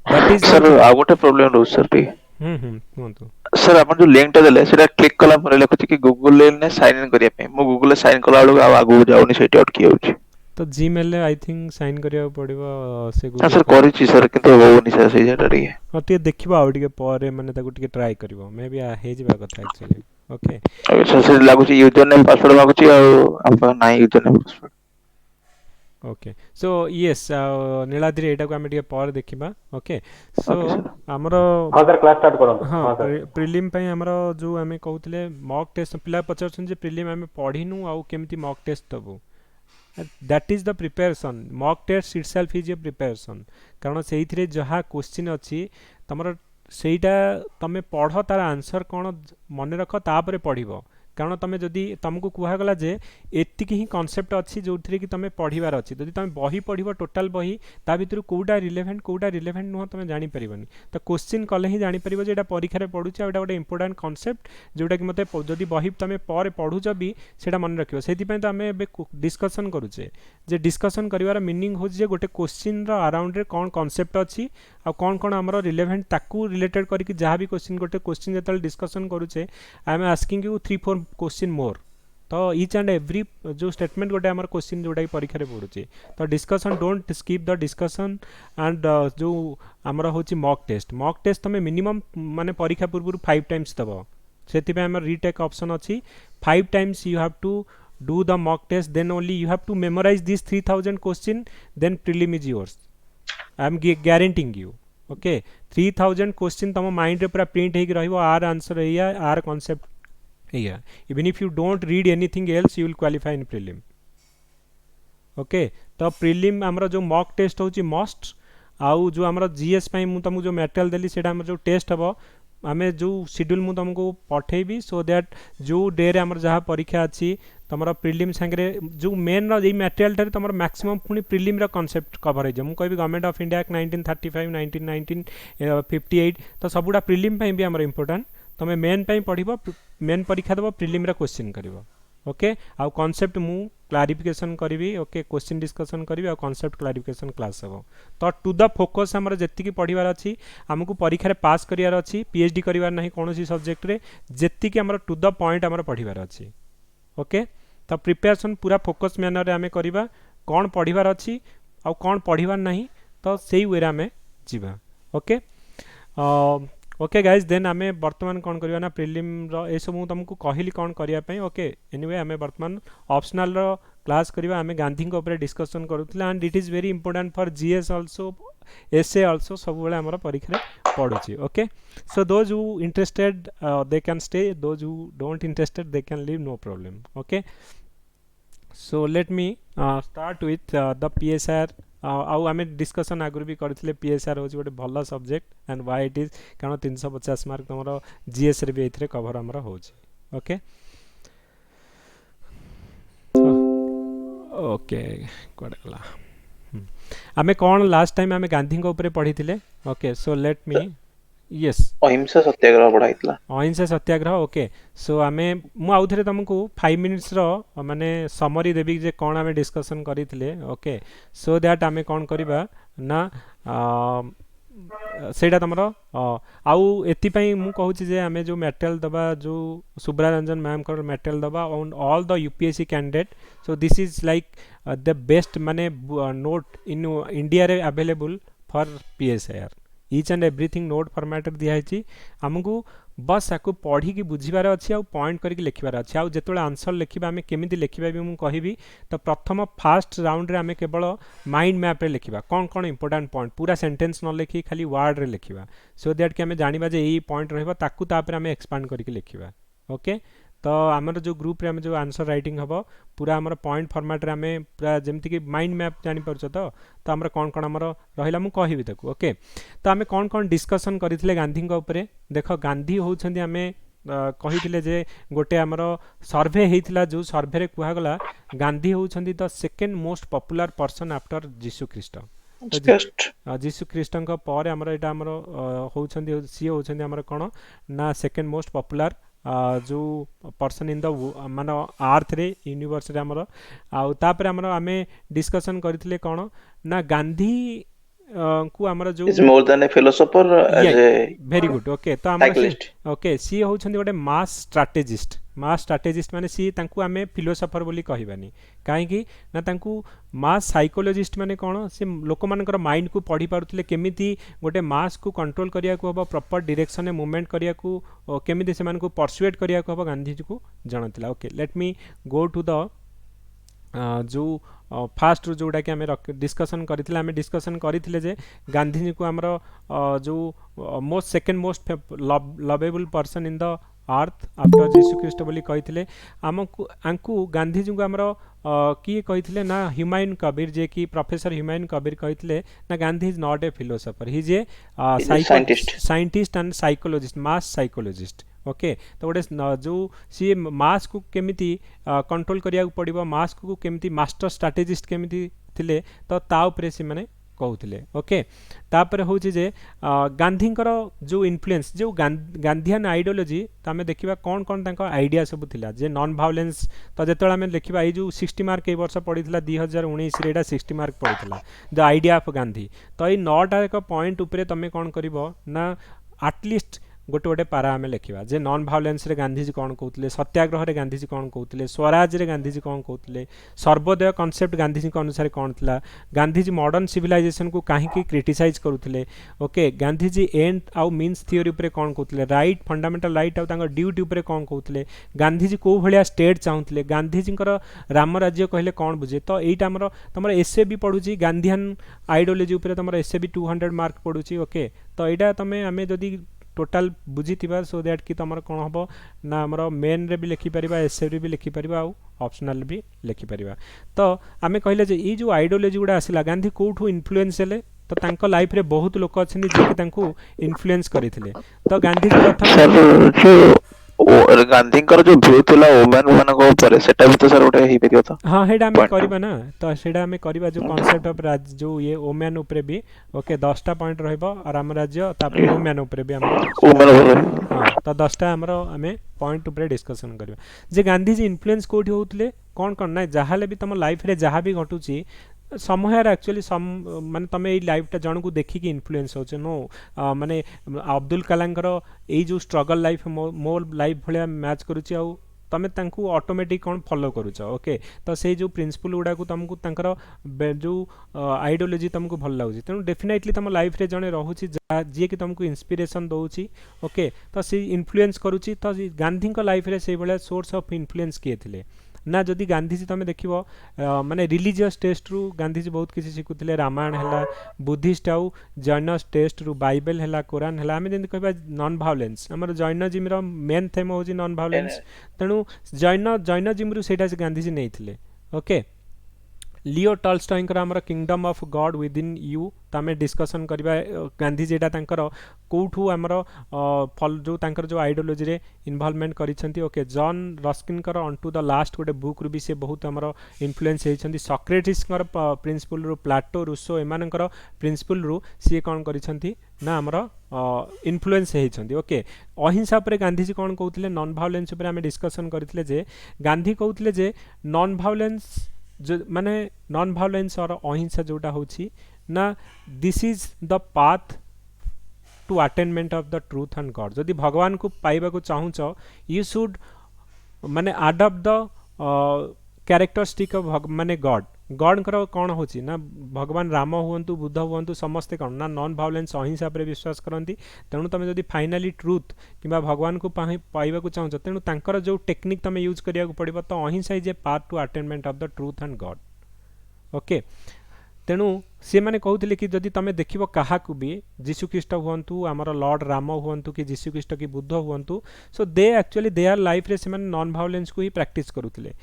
दैट इज सर आ गोटे प्रॉब्लम रो सर टी कोंतु सर अपन जो लिंक टा देले सेटा क्लिक कला पर लेखु कि गूगल ने साइन इन करिया पे मो गूगल साइन कला वाला आगु जाउनी सेटी अटकी होउची तो जीमेल रे आई थिंक साइन करिया पड़िबो से गूगल सर करिछि सर किंतु होउनी सर से जेटा रे हां ते देखिबो आ टिके पर माने ताको टिके ट्राई करिवो मे बी हे जिबा कथा एक्चुअली ओके सर लागु छी यूजर नेम पासवर्ड मागु छी आ नाही user name password okay so yes Niladri एटा को हम टिके पर देखिबा ओके सो हमरो हां सर क्लास स्टार्ट करो हां प्रीलिम पई हमरो जो हमें कहउतले मॉक टेस्ट पिला पचरछन जे प्रीलिम हमें पढिनु आ केमती मॉक टेस्ट दबो that is the preparation mock test itself is a preparation कारण सेइथरे जहा क्वेश्चन अछि तमरो सेइटा तमे पढो तार आंसर कोन मन रख तापरे पढिबो कारण तमे जदी तुमको कुहा गला जे एतिक ही कांसेप्ट अछि जोथरे कि तमे पढिबार अछि जदी तमे बही पढिबो टोटल बही ता भितर कोडा रिलेवेंट नो तमे जानि परिबनी त क्वेश्चन कले ही जानि परिबो जे एटा परीक्षा रे पढुछ एटा गोटे इंपोर्टेंट कांसेप्ट जोटा कि मते जदी बही तमे पर पढुछ भी सेटा मन रखियो सेति पय त हमें बे डिस्कशन करूचे जे डिस्कशन करिवार मीनिंग हो जे गोटे क्वेश्चन रो अराउंड रे कोन कांसेप्ट अछि आ कोन हमरो रिलेवेंट ताकू रिलेटेड करी कि जहा भी क्वेश्चन गोटे क्वेश्चन जतल डिस्कशन करूचे I am asking you 3-4 question more तो ईच एंड एवरी जो स्टेटमेंट गोटे हमर क्वेश्चन जोटा परीक्षा रे पडुचे तो discussion don't skip the discussion and जो हमर होची मॉक टेस्ट तमे मिनिमम माने परीक्षा पूर्व 5 टाइम्स दबो सेति पे हमर रीटेक ऑप्शन अछि 5 times you have to do the mock test then only you have to memorize these 3000 question then prelim is yours I am guaranteeing you okay 3000 question तम माइंड रे पूरा प्रिंट हेक रहइबो आर आंसर हेया आर कांसेप्ट हेया even if you don't read anything else you will qualify in prelim okay तो prelim हमरो जो mock test होची मस्ट आउ जो हमरो जीएस पई मु तमु जो मटेरियल देली सेटा हमर जो टेस्ट हबो आमे जो शेड्यूल मु तुमको पठेबी सो दैट जो डे रे हमर जहा परीक्षा अछि तमरा प्रीलिम संगे जो मेन रो जे मटेरियल थारे तमरा मैक्सिमम पुनी प्रीलिम रो कांसेप्ट कवर हे जे मु कहबी गवर्नमेंट ऑफ इंडिया 1935 1958 तो सबुडा प्रीलिम पई भी हमर इंपोर्टेंट तमे मेन पई पढिबो मेन परीक्षा देबो प्रीलिम रा क्वेश्चन करिवो ओके आ कांसेप्ट मु क्लैरिफिकेशन करिवि ओके क्वेश्चन डिस्कशन करिवि आ कांसेप्ट क्लैरिफिकेशन क्लास हबो तो टू द फोकस हमर जेति की पढिबार अछि हमकु परीक्षा रे पास करियार अछि पीएचडी करिवार नाही कोनोसी सब्जेक्ट रे जेति की हमर टू द पॉइंट हमर पढिबार अछि ओके तो प्रिपरेशन पूरा फोकस मैनर रे हमें करिबा कोन पढिबार अछि आउ कौन पढ़िबार नहीं तो सेई वे आमे जीवा ओके ओके गाइज देन आमे वर्तमान कौन करवा ना प्रिलिम रो ए सब तुमको कहली कौन करिया पई ओके एनीवे आमे वर्तमान ऑप्शनल रो क्लास करवा आमे गांधी को ऊपर डिस्कशन करूतले and it is very important for GS also SA also सब बेले हमर परीक्षा रे पढुची okay so those who interested they can stay those who don't interested they can leave no problem okay so let me start with the PSR आउ आम डिस्कसन आगुरी भी करथिले पीएसआर होची गोटे भल subject and why it is कारण 350 मार्क तुमरो जीएस रे भी एथरे कवर हमरा होची ओके ओके कोडला आमे कोन लास्ट टाइम आमे गांधी को ऊपर पढिथिले okay so let me yes ahimsa satyagraha पढ़ाइतला अहिंसा सत्याग्रह ओके सो आमे मु आउथरे तुमको 5 मिनिट्स रो माने समरी देबी जे कोन आमे डिस्कशन करिथिले ओके सो दैट आमे कोन करिबा ना सेटा तमरो आउ एति पई मु कहूची जे आमे जो मटेरियल दबा जो सुब्रा रंजन मैम कर मटेरियल दबा on all the UPSC candidate so this is like the best माने नोट इन इंडिया रे available for PSR each and everything note format दिया है आमको बस आपको पढ़ी की बुझीबार अच्छी आउ पॉइंट करके लिखबार अच्छी आउ जेतोले आंसर लिखिबा आमे केमिति लिखिबा भी मु कहिबी तो प्रथम फास्ट राउंड रे आमे केवल माइंड मैप रे लिखिबा कौन कौन इंपोर्टेंट पॉइंट पूरा सेंटेंस न लिखि खाली वर्ड रे लिखिबा सो दैट कि आमे जानिबा जे एई पॉइंट रहबा ताकू तापर आमे एक्सपांड करके लिखिबा ओके तो आमर जो ग्रुप रे आमे जो आंसर राइटिंग हबो पूरा आमर पॉइंट फॉर्मेट रे आमे पूरा जेमति कि माइंड मैप जानि परछ तो आमर कोन कोन आमर रहिला मु कहिबी ताकू ओके तो आमे कोन कोन डिस्कशन करिथिले गांधी को ऊपर देखो गांधी होउछंदी आमे कहिथिले जे गोटे आमर सर्वे हेइथिला जो सर्वे रे कुहा गला गांधी होउछंदी the second most popular person after Jesus Christ Jesus Christ को पर आमर एटा आमर होउछंदी सी होउछंदी आमर कोन ना सेकंड मोस्ट पॉपुलर जो पर्सन इन द मान अर्थ रे यूनिवर्स रे हमरो आउ तापर हमरो आमे डिस्कशन करथिले कोन ना गांधी को हमरो जो is more than a philosopher as a very good okay तो हमरो ओके सी होछंदी गोटे मास स्ट्रैटेजिस्ट माने सी तांकू आमे फिलोसोफर बोली कहिबानी काहे कि ना तांकू मास साइकोलॉजिस्ट माने कोन से लोक मानकर माइंड को पढ़ी पारुतले केमिति गोटे मास को कंट्रोल करिया को हबो प्रॉपर डायरेक्शन में मूवमेंट करिया को केमिति से मान को परसुएट करिया को हबो गांधी जी को जानतिला okay let me go to the जो फास्ट जोटा कि आम डिस्कसन करथिले आमे डिस्कशन करथिले जे गांधी जी को हमरो जो most second most lovable person in the earth after Jesus Christ बोली कहिथिले आमको गांधी जी को हमरो किए कहिथिले ना ह्यूमायून कबीर जे कि प्रोफेसर ह्यूमायून कबीर कहिथिले ना Gandhi is not a philosopher he is a scientist and psychologist mass psychologist okay तो गोटे जो सी मास को केमिति कंट्रोल करिया पड़िबो मास को केमिति मास्टर स्ट्रैटेजिस्ट केमिति थिले तो ता ऊपर से माने कहउथिले ओके तापर होची जे गांधींकर जो इन्फ्लुएंस जो गांधीयन आइडियोलॉजी तमे देखिबा कोन कोन तांको आइडिया सब थिला जे नॉन वायलेंस तो जेतोला हमें देखिबा ए जो 60 मार्क ए वर्ष पड़िथिला 2019 रे एटा 60 मार्क पड़िथिला द आइडिया ऑफ गांधी तो ए नॉट एक पॉइंट ऊपर तमे कोन करिवो ना एटलीस्ट गोटे गोटे पारा आमे लिखिबा जे नॉन वायलेंस रे गांधीजी कोन कहउतले सत्याग्रह रे गांधीजी कोन कहउतले स्वराज रे गांधीजी कोन कहउतले सर्वोदय कांसेप्ट गांधीजी के अनुसार कोन थला गांधीजी मॉडर्न सिविलाइजेशन को काहे की क्रिटिसाइज करूतले ओके गांधीजी एंड आउ मीन्स थ्योरी ऊपर कोन कहउतले राइट फंडामेंटल राइट आउ तांगर ड्यूटी ऊपर कोन कहउतले गांधीजी को भलिया स्टेट चाहुतले गांधीजींकर राम राज्य कहले कोन बुझे तो एटा हमर तमर एसए भी पढुची गांधीयन आइडियोलॉजी ऊपर तमर एसए भी 200 मार्क पढुची ओके तो एटा तमे हमें जदी टोटाल बुझीथिबा सो दैट कि तमर कोन हबो ना हमर मेन रे भी लिखि परिबा एसए रे भी लिखि परिबा आ ऑप्शनल भी लिखि परिबा तो आमे कहले जे ई जो आइडियोलॉजी गुडा आसिला गांधी कोठू इन्फ्लुएंस हेले तो तांको लाइफ रे बहुत लोक अछनी जे कि तांको इन्फ्लुएंस करिथिले तो गांधी प्रथम गांधी जो व्यू थिला वुमेन मानको ऊपर सेटा भी तो सर उठे ही परियो तो हां हेडा हमें करबा ना तो सेडा हमें करबा जो कांसेप्ट ऑफ राज जो ये वुमेन ऊपर भी ओके 10 टा पॉइंट रहबो और राम राज्य तापर वुमेन ऊपर भी हम हां तो 10 टा हमरो हमें पॉइंट ऊपर डिस्कशन करबा जे गांधी जी इन्फ्लुएंस कोठी होतले कोन कोन ना जहाले भी तम लाइफ रे जहा भी घटुची समहार एक्चुअली माने तमे ए लाइफ टा जण को देखि कि इन्फ्लुएंस होचे नो माने अब्दुल कलाम करो ए जो स्ट्रगल लाइफ मोर लाइफ भलिया मैच करूची आ तमें तांकू ऑटोमेटिक कौन फॉलो करूछ ओके तो से जो प्रिंसिपल गुडा को तुमको तांकर जो आइडियोलॉजी तुमको भल लागुची तेणु डेफिनेटली तुम लाइफ रे जने रहूची जे कि तुमको इंस्पिरेशन दउची ओके तो से इन्फ्लुएंस करूची तो गांधी को लाइफ रे से बळे सोर्स ऑफ इन्फ्लुएंस किए थिले ना जदि गांधीजी तुम देखिबो माने रिलीजियस टेस्ट रु गांधीजी बहुत किसी शिखुथिले रामायण हैला बुद्धिस्ट आउ जैन टेस्ट रु बाइबल हैला कुरान हैला आमे जेंति कहबा नॉन वायलेंस हमर जैनिज्म रो मेन थेम होची नॉन वायलेंस तेणु जैनिज्म रु सेटा से गांधीजी नेइथिले ओके लियो टॉल्स्टॉयकर हमर kingdom of God with in you तमे डिस्कशन करबा गांधीजी एटा तांकर कोठू हमर फल जो तांकर जो आइडियोलॉजी रे इन्वॉल्वमेंट करिसंती ओके जॉन रस्किन कर ऑन टू द लास्ट गोटे बुक रु भी से बहुत हमर इन्फ्लुएंस हेइसंती सॉक्रेटिस कर प्रिंसिपल रु प्लाटो रूसो एमानकर प्रिंसिपल रु सी कोन करिसंती ना हमर इन्फ्लुएंस हेइसंती ओके अहिंसा पर गांधीजी कोन कहउतले नॉन वायलेंस पर हमें डिस्कशन करथिले जे गांधी कहउतले जे नॉन वायलेंस जो माने नॉन वायलेंस और अहिंसा जोटा होची ना this is the path to attainment of the truth and god जदि भगवान को पाइबा को चाहूच यू शुड माने अडॉप्ट द कैरेक्टरिस्टिक ऑफ माने गॉड गॉड कर कौन होची ना भगवान राम हुंतु बुद्ध हुंतु समस्ते कौन ना नॉन वायलेंस अहिंसा पर विश्वास करती तेणु तुम जदि फाइनाली ट्रूथ किंबा भगवान को पाइबा को चाहूच तेणु तांकर जो टेक्निक तुम यूज करिया को पड़िबो तो अहिंसा is a part two attainment of the truth and God okay तेणु सी मैंने कहते कि जदि तुम देखिबो काहाकू भी जीशुख्रीष्ट हुंतु आमर लॉर्ड राम हुंतु कि जीशुख्रीष्ट कि बुद्ध हुंतु so they actually they are life रे से नॉन वायलेंस को ही प्रैक्टिस करुथिले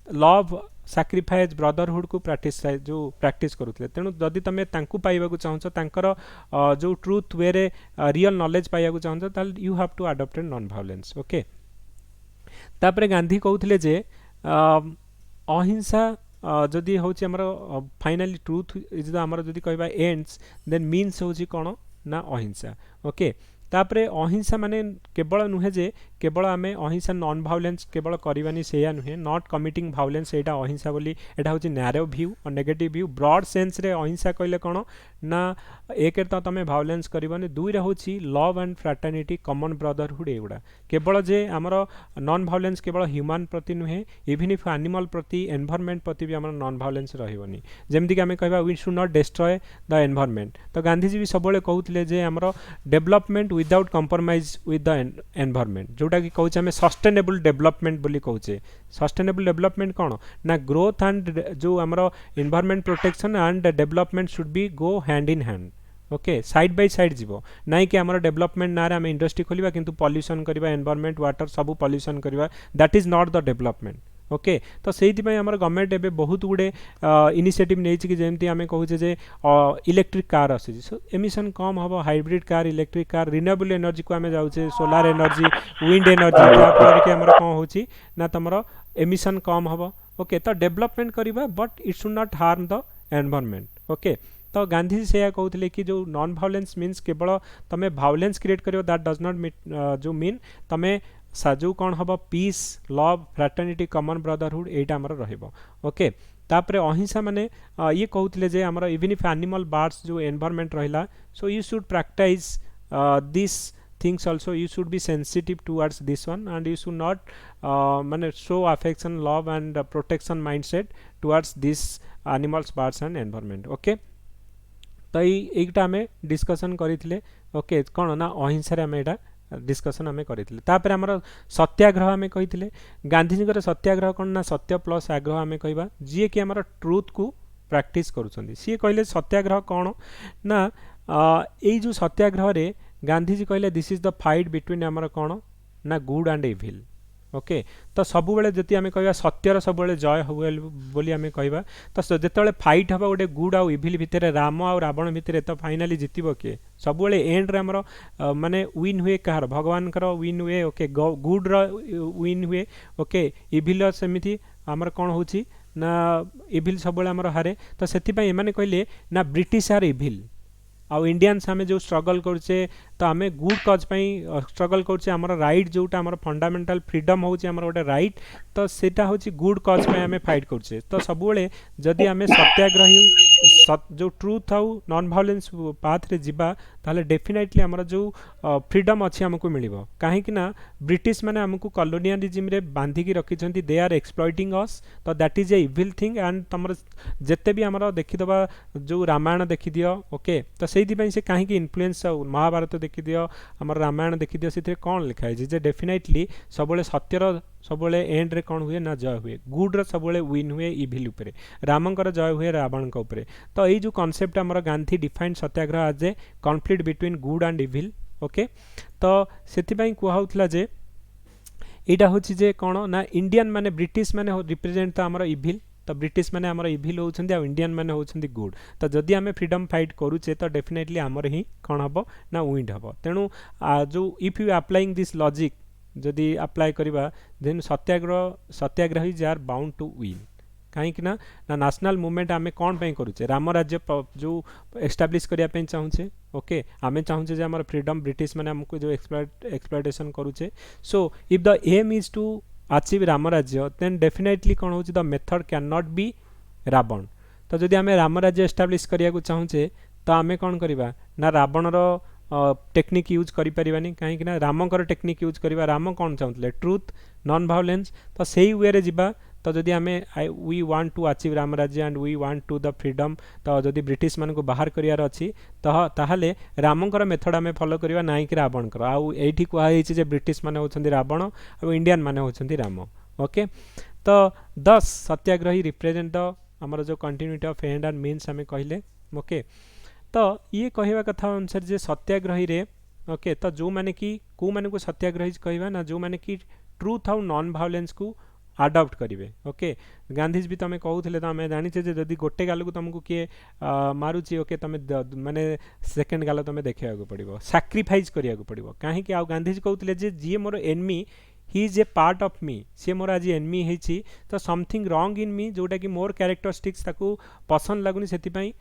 लव सैक्रिफाइस ब्रदरहुड को प्रैक्टिस करुथिले तेणु जदि तुम तांकू पाइबा को चाहूच तांकर जो ट्रूथ वे रे रियल नॉलेज पाइबा को चाहूच ताल you have to adopt non violence okay तापरे गांधी कहउथिले जे अहिंसा जदि होची हमर फाइनली ट्रूथ इज द हमर जदि कहबा एंड्स देन मीन्स होची कोन ना अहिंसा ओके तापरे अहिंसा माने केवल नुहे जे केवल आमे अहिंसा नॉन वायलेंस केवल करवानी सेया नुहे नॉट कमिटिंग वायलेंस एटा अहिंसा बोली एटा होची नैरो व्यू और नेगेटिव व्यू ब्रॉड सेंस रे अहिंसा कहले कोन ना एक तो तमे वायलेंस करबानी दुई रे होची love and fraternity common brotherhood एगुडा केवल जे हमर नॉन वायलेंस केवल ह्यूमन प्रति नुहे इवन इफ एनिमल प्रति एनवायरनमेंट प्रति भी हमर नॉन वायलेंस रहबनी जेमति कि आमे कहबा we should not destroy the environment तो गांधीजी भी सबले कहउतले जे हमर development without compromise with the environment जोटा कि कहूचे आम सस्टेनेबल डेवलपमेंट बोली कहूचे सस्टेनेबल डेवलपमेंट कौन ना ग्रोथ एंड जो आमर environment protection and development should be go hand in hand okay side by side जीवो नाई कि आमर डेवलपमेंट ना आम इंडस्ट्री खोलिबा किंतु पॉल्यूशन करबा एनवायरनमेंट वाटर सब पॉल्यूशन करबा that is not the development okay तो से आमर गवर्नमेंट एबे बहुत गुड़े इनिशिएटिव नहीं कि जमती आम कहूचे जे इलेक्ट्रिक कार आसी सो एमिशन कम हम hybrid car electric car renewable energy को आम जाऊे सोलार एनर्जी विंड एनर्जी जहाँफल कि आमर कौन होची ना तुम एमिशन कम हम ओके तो डेवलपमेंट करवा but it should not harm the environment okay तो गांधी से यह कहते कि जो नॉन वायलेंस मीन्स केवल तुम वायलेंस क्रिएट कर दैट डज नॉट जो मीन तुम जो कौन हम piece love fraternity common brotherhood एटा हमर रहइबो ओके तापरे अहिंसा माने ये कहउतले जे हमर इवन इफ एनिमल बर्ड्स जो एनवायरनमेंट रहिला so you should practice this things also you should be sensitive towards this one and you should not माने show affection love and protection mindset towards this animals birds and environment okay तो एटा हमें डिस्कशन करिथिले ओके कोन ना अहिंसा रे हमें एटा डिस्कशन आम करते आमर सत्याग्रह आम कही गांधीजी सत्याग्रह कौन ना सत्य प्लस आग्रह आम कह जी कि आमर ट्रूथ को प्रैक्टिस करुँच सी कहले सत्याग्रह कौन ना यही जो सत्याग्रह रे गांधीजी कहले this is the fight between आमर कौन ना गुड एंड इविल ओके तो सब बेले जति आम कह सत्यर सब जय हुए बोली आम कह तो जिते फाइट हम गोटे गुड आउ इविल भितर राम आ रावण भितर तो फाइनाली जितब किए सब एंड रे आमर माने विन हुए कहार भगवान विन हुए ओके गुड विन हुए ओके इविल सेमिति आमर कौन होची ना इविल सब आमर हारे तो से कहले ना ब्रिटिश आर इविल आउ इंडियंस आम जो स्ट्रगल करचे तो आम गुड कज स्ट्रगल करचे आमर राइट जोटा आमर फंडामेंटल फ्रीडम होची आमर गोटे राइट तो सेटा होची गुड कज आम फाइट करचे तो सब जदि आम सत्याग्रही जो ट्रुथ आउ नॉन वायलेंस पाथ रे जिबा ताले डेफिनेटली हमर जो फ्रीडम अछि हमको मिलिबो काहे कि ना ब्रिटिश माने हमको कॉलोनियलिज्म रे बांधी की रखी छंती दे आर एक्सप्लॉइटिंग अस तो that is a evil thing and तमर जत्ते भी हमर देखि दबा जो रामायण देखि दियो ओके तो सेहि पई से काहे कि इन्फ्लुएंस महाभारत देखि दियो हमर रामायण देखि दियो सेते कोन लिखा है जे डेफिनेटली सबले सत्यर सबले एंड रे कोन हुए ना जय हुए गुड र सबले विन हुए इविल ऊपर रामंकर जय हुए रावण का ऊपर तो ये जो कांसेप्ट हमर Gandhi defined Satyagraha as a conflict between good and evil okay तो सेति पई कुहा होतला जे एटा होछि जे कोन ना इंडियन माने ब्रिटिश माने रिप्रेजेंट तो हमर इविल तो ब्रिटिश माने हमर इविल होउछंदी आ इंडियन माने होउछंदी गुड तो जदि हमें फ्रीडम फाइट करूचे तो डेफिनेटली हमर ही कोन हबो ना विन हबो तेनु जो if you applying this logic जदि अप्लाई करिबा देन सत्याग्रही जे आर बाउंड टू विन कहीं ना ना नेशनल मूवमेंट आमे कौन पे करूचे राम राज्य जो एस्टाब्लिश करिया पे चाहूचे ओके आमे चाहूचे जे हमर फ्रीडम ब्रिटिश माने हमको जो एक्सप्लॉइटेशन करूचे so if the aim is to achieve Ram Rajya then definitely कौन होची the method can not be Ravan तो जदि आमे राम राज्य एस्टाब्लिश करिया को चाहूचे तो आमे कौन करिबा ना रावण रो टेक्निक यूज करि परिबानी कहीं ना रामकर टेक्निक यूज करिबा राम कौन चाहूले ट्रुथ नॉन वायलेंस तो सेही वे रे जिबा तो जदि आमे we want to achieve Ram Rajya and we want to the freedom तो जदि ब्रिटिश मान को बाहर करियार अछि तो ताहाले रामंकर मेथड आमे फॉलो करिवा नाही कि रावण कर आउ एठी कुहा हेछि जे ब्रिटिश माने होछंदी रावण और इंडियन माने होछंदी राम ओके तो 10 सत्याग्रही रिप्रेजेंट द हमर जो continuity of and and means आमे कहिले ओके तो ये कहवा कथा अनुसार जे सत्याग्रही रे ओके तो जो माने कि को माने को सत्याग्रही कहवा ना जो माने कि ट्रुथ और नॉन वायलेंस को अडॉप्ट करिवे ओके गांधीजी भी तमे कहउथिले त हमें जानिछे जे जदि गोटे गाल को तुमको किए मारुची ओके तमे माने सेकंड गाल तमे देखिया को पड़िबो सैक्रिफाइस करिया को पड़िबो काहे कि आ गांधीजी कहउथिले जे जी मोर enemy he is a part of me सी मोर आज एनिमी हेछि तो समथिंग रॉन्ग इन मी जोटा कि मोर कैरेक्टरिस्टिक्स ताको पसंद लागुनी सेति पई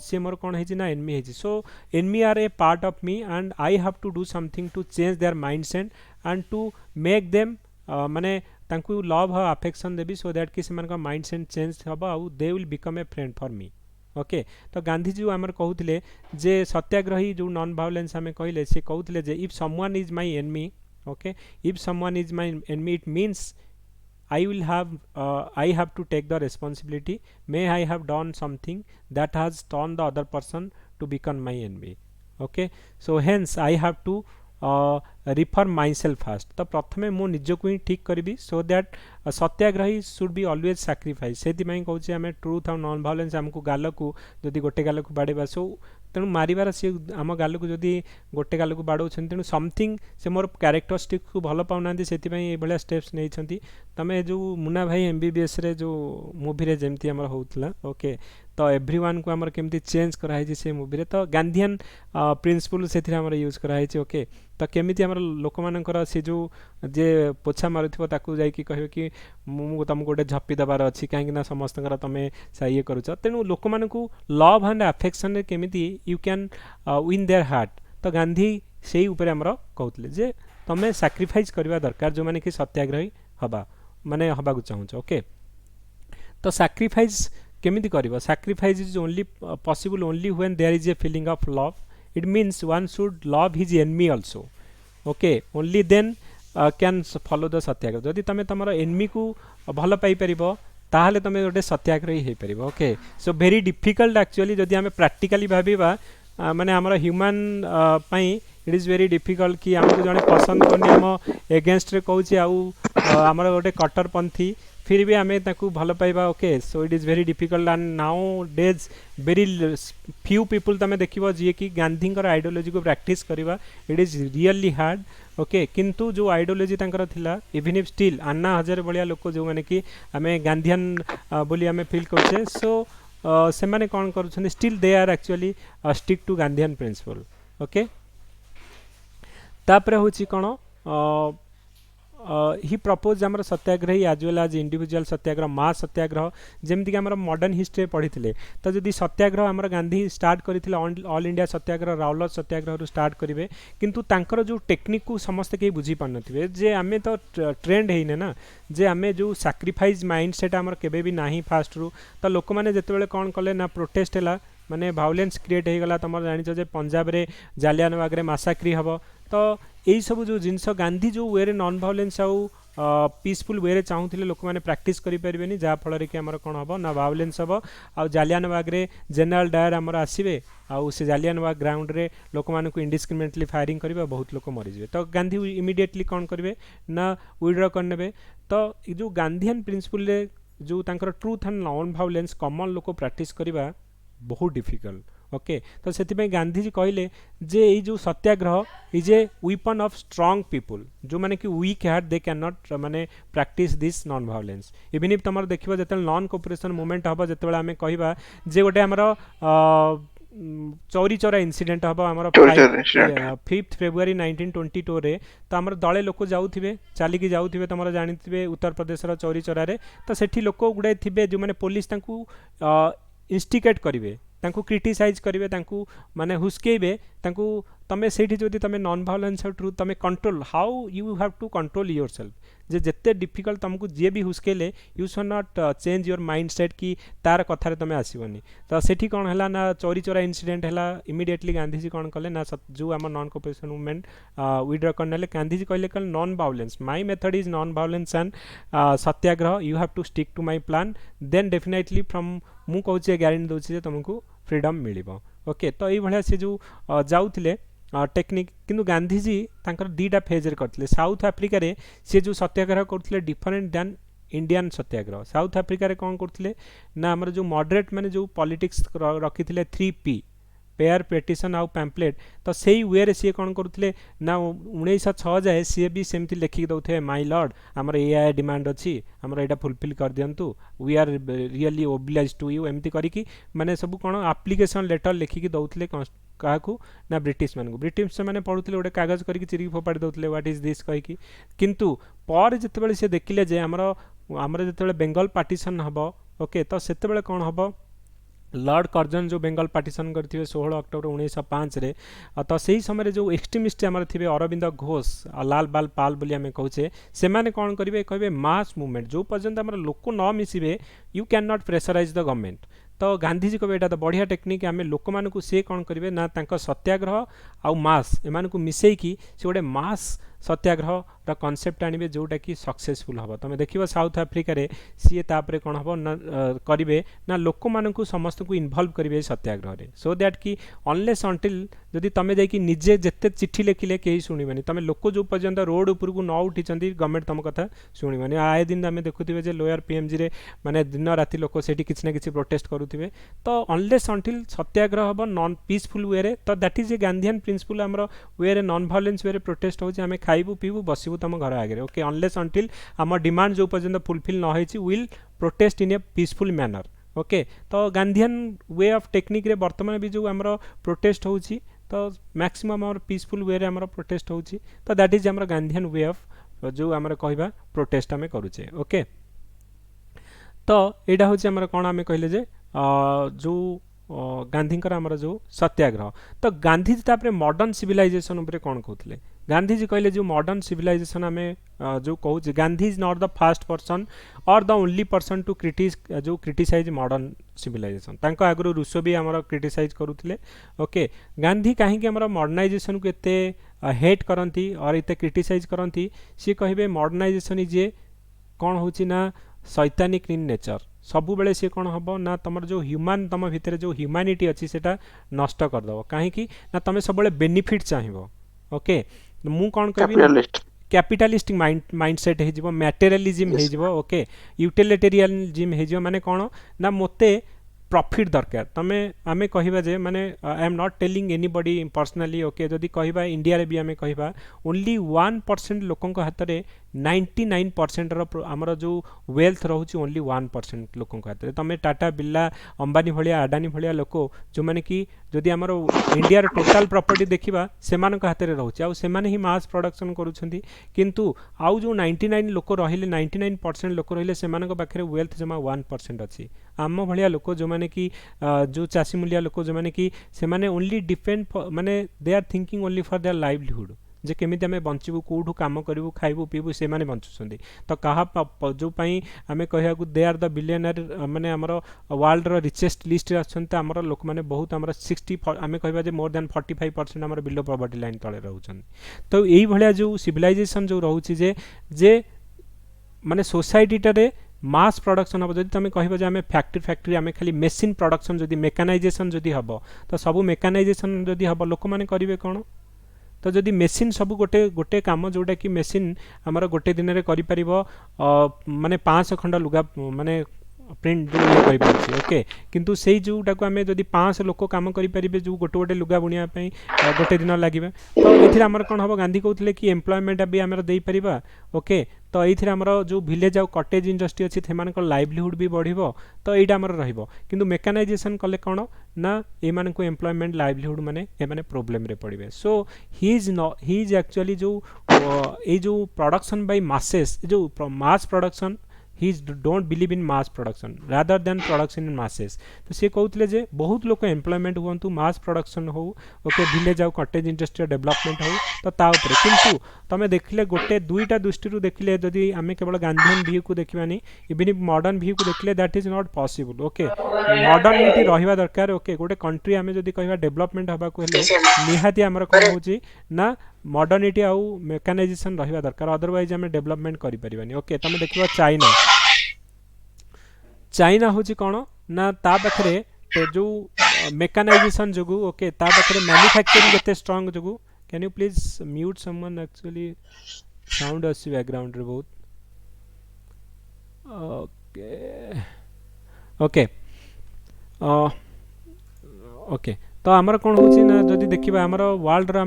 सी मोर कोन हेछि ना एनिमी हेछि so enemy are a part of me and I have to do something to change their mindset and to make them माने तांकु लव हा अफेक्शन देबी सो दैट कि सेमान का माइंडसेट चेंज हबा आउ they will become a friend for me okay तो गांधी जी आमर कहउथिले जे सत्याग्रही जो नॉन वायलेंस हमें कहले से कहउथिले जे if someone is my enemy okay if someone is my enemy it means I have to take the responsibility may I have done something that has turned the other person to become my enemy okay so hence I have to refer myself first तो प्रथमे मो निजको ही ठीक करी so that satyagrahi should be always sacrifice से कहूँ आम ट्रुथ और नॉन वायलेंस आमको गाल को जदि गोटे गाल को बाड़ेबा सो तेणु मारिबार सी आम गाल को जदि गोटे गाल को बाड़ौन तेणु समथिंग से मोर कैरेक्टरिस्टिक को भल पाऊना से भाया स्टेप्स नहीं तमें जो मुन्ना भाई MBBS रे जो मूवी रे जमती आमर होउतला ओके तो एवरीवन को आमर केमती चेंज कराई से मूवी रे तो गांधीयन प्रिंसिपल से आमर यूज कराई ओके तो केमिति आमर लोक मानकर से जो जे पोछा मारुथिबो ताकू जाई कि कहबे कि मु तुमको गोटे झप्पी दबार अछि काहे कि ना समस्तकर तमे सहाय करूछ तेणु लोक मानकू लव एंड अफेक्शन रे केमिति you can win their heart तो गांधी सेही ऊपर आमर कहउतले जे तमे सैक्रिफाइस करबा दरकार जो माने कि सत्याग्रही हबा माने हबा को चाहूछ ओके तो सैक्रिफाइस केमिति करबो sacrifice is only possible only when there is a feeling of love it means one should love his enemy also okay only then can follow the satyagraha जदि तमे तमर enemy को भल पाई परिबो ताहले तमे गोटे सत्याग्रही हे परिबो okay so very difficult actually जदि हमें प्रैक्टिकली भाबीबा माने हमर ह्यूमन पई इट इज वेरी डिफिकल्ट कि हमको जने पसंद करनी हम एगेंस्ट रे कहूची आउ हमर गोटे कट्टरपंथी फिर भी आमे ताकू भल पाइबा okay so it is very difficult and nowadays very few people तमे देखिबो जे कि गांधी कर आइडियोलॉजी को प्रैक्टिस करबा it is really hard okay किंतु जो आइडियोलॉजी तांकर थिला even if still Anna Hazare Ballia लोक जो माने कि आमे गांधीयन बोली आमे फील करछे सो से माने कोन करूछन still they are actually stick to Gandhian principle okay तापरे होची कोन हि प्रपोज आमर satyagrahi as well as individual satyagraha mass satyagraha जमती कि आमर मॉडर्न हिस्ट्री पढ़ी तो जदि सत्याग्रह आमर गांधी स्टार्ट करथिले ऑल इंडिया सत्याग्रह राउलर सत्याग्रह रु स्टार्ट करिवे किंतु तांकर जो टेक्निक को समस्त के बुझी पार नथिबे जे आमे तो ट्रेंड हेइने ना जे आमे जो सैक्रिफाइस माइंड सेट आमर केबे भी नाही फास्ट रु तो लोक माने जेतेबेले कोन कले ना प्रोटेस्ट हैला माने भायोलेंस क्रिएट हो गला तुम जानिछ जे पंजाब रे जालियानवाग रे मासाक्री हबो तो यही सब जो जिनस गांधी जो वे रे नॉन भायोलेंस आउ पीसफुल वे रे चाहूथिले लोक माने प्रैक्टिस करि परिबेनी जा फल कि आमर कोन हबो ना भायोलेंस हबो आ जालियानवाग रे जनरल डायर आमर आसीबे आउ से जालियानवाग ग्राउंड रे लोक माने को इंडिस्क्रिमिनेटली फायरिंग करिबे बहुत लोक मरि जिवे तो गांधी इमीडिएटली कोन करिवे ना विड्रॉ करनेबे तो जो गांधीयन प्रिंसिपल रे जो तांकर ट्रूथ एंड नॉन भायोलेंस कॉमन लोक प्रैक्टिस करिबा बहुत डिफिकल्ट ओके तो से गांधीजी कहले जे ये जो satyagraha is a weapon of strong people जो माने कि वीक हार्ट दे कैन नॉट माने practice this non violence even if तुम देखिबो जते नॉन कोऑपरेशन मूवमेंट हबो जते आमे कहबा जे गोटे हमर चौरी चौरा इनसीडेंट हम आम 5 फेब्रुआरी 1922 रे तो आम दले लोक जाऊे चलिकी जाऊे तुम जानी उत्तर प्रदेश चौरी चौरा तो सेठी लोक गुड़ाए थे जो मैंने पुलिस इंस्टिगेट करेंगे क्रिटिसाइज करेंगे माने हुस्केबे तमें से तुम नॉन भायोलेंस ट्रूथ तुम control how you have to control yourself जे जिते डिफिकल्ट तुमको जी भी हुस्केले you should not change your mindset कि तार कथार तुम आसबनी तो सेठी कौन है ना चौरी चौरा इनसीडेंट है इमीडिएटली गांधीजी कौन कले ना जो आम नॉन कोऑपरेशन मूवमेंट विड्रॉ करने गांधीजी कहले non violence my method is non violence and satyagraha you have to stick to my plan then definitely from मु कहूँ ग्यारंटी दूसरी तुमको फ्रीडम मिल ओके तो ये सी जो जाऊे टेक्निक किंतु गांधीजी तांकर दीटा फेज रे करथिले साउथ अफ्रीका रे से जो सत्याग्रह करथिले डिफरेंट दैन इंडियन सत्याग्रह साउथ अफ्रीका रे कोन करथिले ना हमर जो मॉडरेट माने जो पॉलिटिक्स रखिथिले 3P पेयर पेटिशन आउ पैम्पलेट तो सही वे रे सी कौन करुले ना 1906 जाए सी भी सेमती लिखिक दौथे माय लॉर्ड आमर ए डिमांड अच्छी आमर एटा फुलफिल कर दियंतु we are really obliged to you एमती करिकी माने सब कौन एप्लिकेशन लेटर लिखिक दौथले क्या ना ब्रिटिश माने पढ़ुले गोटे कागज करके चिरिक फोपाड़ी दौले व्हाट इज दिस कहीकि किंतु पर जितेबाला सी देखिले जे आमर जितेबाला बेंगल पार्टीशन हम ओके तो सेतेबाला कौन हम लॉर्ड कर्जन जो बेंगल पार्टीशन करथिबे 16 अक्टोबर 1905 रे तो सही समय जो एक्सट्रीमिस्ट आमर थिबे अरविंद घोष लाल बाल पाल बोली आमे कहूचे से माने कौन करिवे कहबे मास मूवमेंट जो पर्यंत आमर लोक न मिसिबे you can not pressurise the government तो गांधीजी कहबे एटा तो बढ़िया टेक्निक आमे लोक मानकु से कौन करिवे ना तांका सत्याग्रह आउ मास एमानकु मिसेकी से गोटे मास सत्याग्रह रा कॉन्सेप्ट आनिबे जोटा कि सक्सेसफुल हम तुम देखिबो साउथ अफ्रीका रे सी तापरे कौन हम ना करिवे ना लोक मानकु समस्त को इन्वॉल्व करिवे सत्याग्रह रे सो दैट कि अनलेस अंटिल जदि तमे जाई कि निजे जेते चिट्ठी लिखिले केही सुनिबेनी तमे लोक जो पर्यंत रोड ऊपर को न उठिचंदी गवर्नमेंट तुम कथा सुनिबेनी आए दिन आमे देखुथिबे जे लोअर पीएमजी रे माने दिन राति लोक सेठी किछ ना किछ प्रोटेस्ट करूथिबे तो अनलेस अंटिल सत्याग्रह हम नॉन पीसफुल वे रे तो that is a Gandhian principle हमरो वे रे नॉन वायलेंस वे रे प्रोटेस्ट होचे आमे खाइबू पीबू बसिबू तुम घर आगे ओके अनलेस अंटिल आम डिमांड जो पर्यंत फुलफिल न होइछि will protest in a peaceful manner okay तो गांधीयन वे ऑफ टेक्निक रे वर्तमान भी जो हमरो प्रोटेस्ट होछि तो मैक्सिमम हमर पीसफुल वे रे हमरो प्रोटेस्ट होछि तो दैट इज हमरो गांधीयन वे ऑफ जो हमर कहबा प्रोटेस्ट हमें करूचे ओके तो एटा होछि हमर कोन हमें कहले जे जो गांधीकर आमर जो सत्याग्रह तो गांधीजी तापरे मॉडर्न सिविलाइजेशन उपरे कौन कहते गांधीजी कहले जो मॉडर्न सिविलाइजेशन आम जो कहूँ Gandhi is not the first person और the only person to criticise modern civilisation तांको आगु रूसो भी आमर क्रिटिसाइज करुले ओके गांधी कहीं आमर मॉडर्नाइजेशन को एते हेट करती और एते क्रिटिसाइज करती सी कहे मॉडर्नाइजेशन इज ए कौन हो सैतानिक इन नेचर सबु बेले सी कौन हम ना तुम जो ह्यूमान तुम भितर जो ह्यूमानिटी अच्छी सेटा नष्ट करदेव कहीं ना तुम सब बेनिफिट चाहिए ओके मु कौन कह कैपिटालिस्टिक माइंडसेट मैटेरियलिज्म ओके यूटिलिटेरियनिज्म माने कौन ना मते प्रॉफिट दरकार तमे आमे कहिबा जे माने I am not telling anybody personally okay जदि कहिबा इंडिया रे भी आमे कहिबा ओनली 1% लोकन को हाथ रे 99% रो हमर जो वेल्थ रहउची ओनली 1% लोकन को हाथ रे तमे टाटा बिरला अंबानी भलिया अडानी भलिया लोको जो माने कि जदि हमर इंडिया रो टोटल प्रॉपर्टी देखिबा सेमान को हाथ रे रहउची आ सेमान ही मास प्रोडक्शन करूछंती किंतु आउ जो 99 लोक रहिले 99% लोक रहिले सेमान को पाखरे वेल्थ जमा 1% अछि आम भलिया लोक जो माने कि जो चासी मूलिया लोक जो माने कि से माने ओनली डिपेंड माने they are thinking only for their livelihood जे केमिति आमे बंचिबु कोठु काम करिवु खाइबु पीबु से माने बंचुसंदी तो कहा जो पई आमे कहिया को दे आर द बिलियनर माने हमरो वर्ल्ड रो रिचेस्ट लिस्ट रे अछंत हमरो लोक माने बहुत हमरो 60 आमे कहिबा जे मोर देन 45% हमरो बिलो पॉवर्टी लाइन तळे रहउछन तो एई भलिया जो सिविलाइजेशन जो रहउची जे माने सोसाइटी टारे मास प्रोडक्शन हम जदि तुम कह जे आम फैक्ट्री आम खाली मेसीन प्रोडक्शन जदि मेकानाइजेशन जदि हम तो सब मेकानाइजेशन जदि हम लोक मैंने करेंगे कौन तो जदि मेसीन सब गोटे गोटे काम जोटा कि मेसीन आमर गोटे दिन में कर माने 500 खंड लुगा माने प्रिंट जो ओके किंतु से जोटा को आम जदि 500 लोक काम करेंगे जो गोटे गोटे लुगा बुणिया गोटे दिन लगे तो ये आमर कौन हम गांधी कहते कि एम्प्लॉयमेंट भी आम दे पारिबा ओके तो ये आमर जो विलेज आउ कटेज इंडस्ट्री अच्छी से लाइवलीहुड भी बढ़िबो तो यहाँ आमर रहिबो किंतु मेकानाइजेशन कले कौन ना ये एम्प्लॉयमेंट लाइवलीहुड माने ए माने प्रॉब्लम रे पड़िबे सो ही इज एक्चुअली जो ये जो प्रोडक्शन बाय मासेस जो mass production he don't believe in mass production rather than production in masses तो से कहते जे बहुत लोक एम्प्लॉयमेंट हुंतु मास प्रोडक्शन हो ओके विलेज आउ कटेज इंडस्ट्री डेवलपमेंट हो तो ता ऊपर किंतु तमे देखले गोटे दुईटा दृष्टि देखले जदि आमे केवल गांधीयन व्यू को देखबानी इवन मॉडर्न व्यू को देखले that is not possible okay modernity रहिबा दरकार ओके गोटे कंट्री आमे जदि कहबा डेवलपमेंट हबा को हेले निहाती हमर कोन होची ना मॉडर्निटी आउ मेकानाइजेशन रहिबा दरकार अदरवाइज आमे डेवलपमेंट करि परिबानी ओके तमे देखिबा चाइना होची कौन ना ता पाखरे तो जो मेकानाइजेशन जोगु ओके ता पाखरे मैन्युफैक्चरिंग केते स्ट्रांग जोगु can you please mute someone actually sound आसी बैकग्राउंड रे बहुत ओके ओके ओके तो हमर कोन होची ना जदि देखिबा हमर वर्ल्ड रो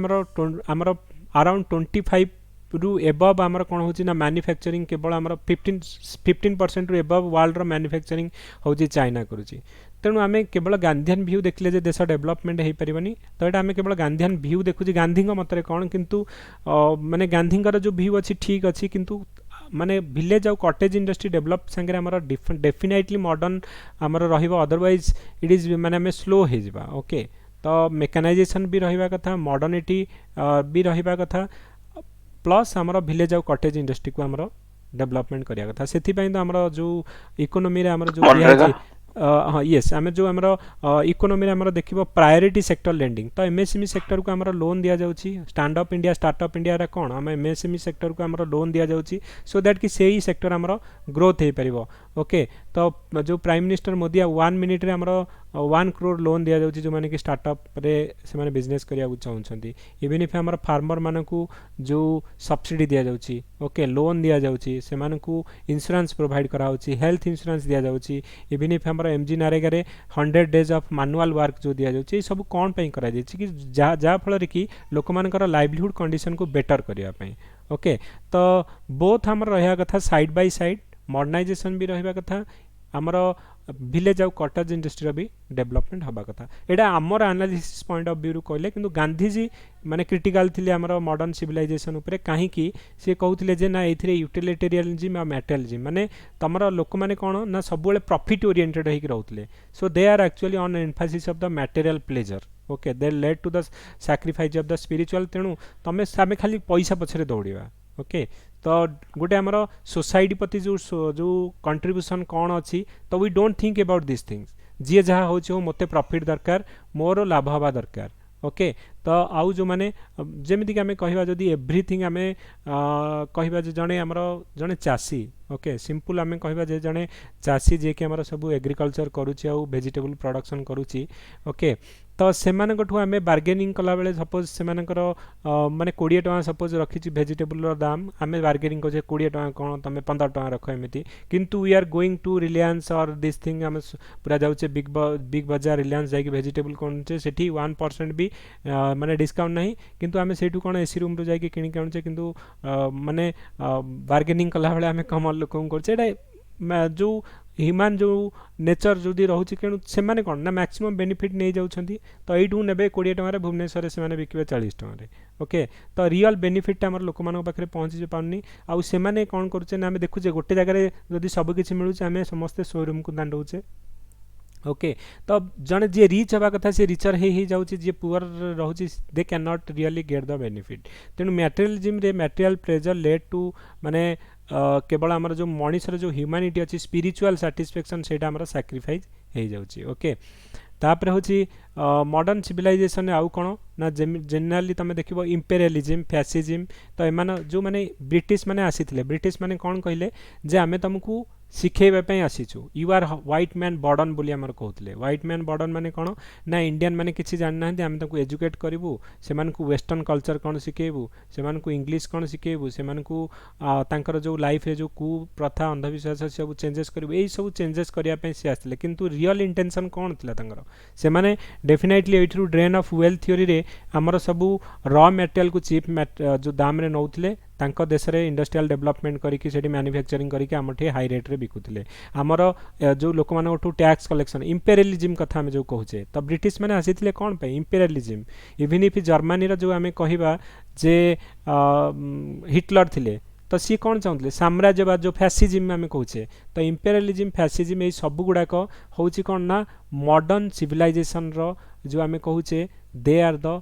हमर अराउंड 25 रु एबव आमर कौन होची ना मैन्युफैक्चरिंग केवल आमर 15% रु एबव वर्ल्ड रो मैन्युफैक्चरिंग होची चाइना करूची तेणु आमे केवल गांधीयन व्यू देखले जे देश डेवलपमेंट हो पारिबनी तो एटा आमे केवल गांधीयन व्यू देखुची गांधी मतरे कौन किंतु माने गांधी जो व्यू अच्छी ठीक अच्छी किंतु माने विलेज आउ कटेज इंडस्ट्री डेवलप संगे आमर डेफिनेटली मॉडर्न आमर रहिबो अदरवाइज इट इज माने आमे स्लो हे जिबा ओके तो मेकानाइजेशन भी रहिबा कथा मॉडर्निटी भी रहिबा कथा प्लस आमर विलेज आउ कटेज इंडस्ट्री को आमर डेवलपमेंट करिया कथा सेथि पई तो आमर जो इकोनॉमी रे आमर जो हाँ येस आम जो आमर इकोनॉमी आमर देखिबो प्रायोरिटी सेक्टर लेंडिंग तो एमएसएमई सेक्टर को आमर लोन दिया जाउची stand up India startup India रा कोन आम एमएसएमई सेक्टर को आमर लोन दिया जाउची सो दैट कि सेही सेक्टर आमर ग्रोथ हे परिबो ओके तो जो प्राइम मिनिस्टर मोदी 1 मिनिट रे आमर 1 करोड़ लोन दिया जाउची जो माने कि स्टार्टअप रे से माने बिजनेस करिया को चाहउछंती इवन इफ आमर फार्मर माने को जो सब्सिडी दिया जाउची ओके लोन दिया जाउची से माने को इंश्योरेंस प्रोवाइड करा होची हेल्थ इंश्योरेंस दिया जाउची इवन इफ आमर एमजी नारेगा रे 100 डेज ऑफ मैनुअल वर्क जो दिया जाउची सब कोन पई करा जायछि कि जा फल रे कि लोक मानकर लाइवलीहुड कंडीशन को बेटर करिया पई ओके तो बोथ हमर रहया कथा साइड बाय साइड मॉडर्नाइजेशन भी रहबा कथा हमर विलेज आउ कटेज इंडस्ट्री भी डेवलपमेंट हबा कथा एटा हमर एनालिसिस पॉइंट ऑफ व्यू रु कहले किंतु गांधी जी माने क्रिटिकल थिले हमर मॉडर्न सिविलाइजेशन ऊपर काहे कि से कहउथिले जे ना एथिरे यूटिलिटेरियनिज्म आ मटेरियलिज्म माने तमरा लोक माने कोन ना सब बेले प्रॉफिट ओरिएंटेड होई रहउथिले so they are actually on emphasis of the material pleasure okay they led to the sacrifice of the spiritual तेणु तमे सामे खाली पैसा पछरे दौड़िबा ओके तो गोटे आमर सोसाइटी प्रति जो कंट्रीब्यूशन कौन अच्छी तो we don't think about this things जी जहाँ हो मते प्रॉफिट दरकार मोर लाभ हवा दरकार ओके तो आउ जो माने जेमिति कि आमे कहबा जदी एवरीथिंग आमे कहबा जे जणे हमर जणे चासी ओके सिंपल आमे कहबा जे जणे चासी जे कि हमर सब एग्रीकल्चर करूची आउ वेजिटेबल प्रोडक्शन करूची ओके तो सेमानकठू आमे बार्गेनिंग कला बेले सपोज सेमानकर माने 20 टका सपोज रखिछि भेजिटेबल रो दाम आमे बार्गेनिंग को 20 टका कोन तमे 15 टका रख एमिति किंतु we are going to reliance और दिस थिंग आमे पूरा जाउचे बिग बाजार रिलायंस जाई भेजिटेबल कोन छे सेठी 1% भी माने डिस्काउंट नहीं किंतु आमे सेठू कोन एसी रूम रो जाई के किनि कोन छे किंतु माने बार्गेनिंग कला बेले आमे कम लोक करछे एटा जो ह्यूमन जो नेचर जदि रोचे कि से कौन ना मैक्सिमम बेनिफिट नहीं जाऊँगी तो यू ने 20 टकर भुवनेश्वर से बिके 40 टकर ओके तो रियल बेनिफिट आम लोक पाखे पहुँची पारनी आउ से कौन करुचे ना आम देखुचे गोटे जगह जदि सबकि मिलूँ आम समस्ते शोरूम को दांडौचे ओके तो जड़े जी रिच हवा कथा सी रिचर हो जाऊँगी जी पुअर रोचे दे cannot not really get the benefit तेणु मटेरियलिज्म रे मटेरियल प्रेजर लेड टू माने केवल आमर जो मनीषर जो ह्यूमैनिटी अच्छी स्पिरिचुअल सैटिस्फैक्शन से सैक्रिफाइस हो जाऊँगी ओके तापर हूँ मॉडर्न सिविलाइजेशन आउ कौन ना जेनेराली तुम देख इंपेरियलिज्म फैसिज्म तो एम जो मैंने ब्रिटिश मैंने आसी ब्रिटिश मैंने कौन कहले जे आमे तुमको शिखेवाई आसीचु you are white man burden बोली आमर कहते व्हाइट मैन बर्डन माने कौन ना इंडियन माने किसी जानना आम ताको एजुकेट करूँ से वेस्टर्न कल्चर कौन शिखेबू से इंग्लिश कौन शिखेबू से तांकर जो लाइफ रे जो कुप्रथा अंधविश्वास सब चेंजेस करूँ यही सब चेंजेस करने सी आसते किंतु रियल इंटेंशन कौन थी से माने डेफिनेटली ये ड्रेन ऑफ वेल्थ थ्योरी रे आमर सबू रॉ मटेरियल को चीप जो दाम रे नौले तांको देश रे इंडस्ट्रियल डेवलपमेंट करिकि सेठी मैन्युफैक्चरिंग करिकि आमठी हाई रेट रे बिकुतले आमर जो लोक मानकठू टैक्स कलेक्शन इंपेरियलिज्म कथा हम जो कहूचे तो ब्रिटिश माने आसीथिले कोन पे इंपेरियलिज्म इवन इफ जर्मनी रो जो आमे कहिबा जे हिटलर थिले तो सी कौन चाहते साम्राज्यवाद जो फैसिज्म आम कहे तो इंपेरियलिज्म फैसिज्म ये सब गुड़ाक हूँ कौन ना मॉडर्न सिविलाइजेशन रो जो आम कहे दे आर द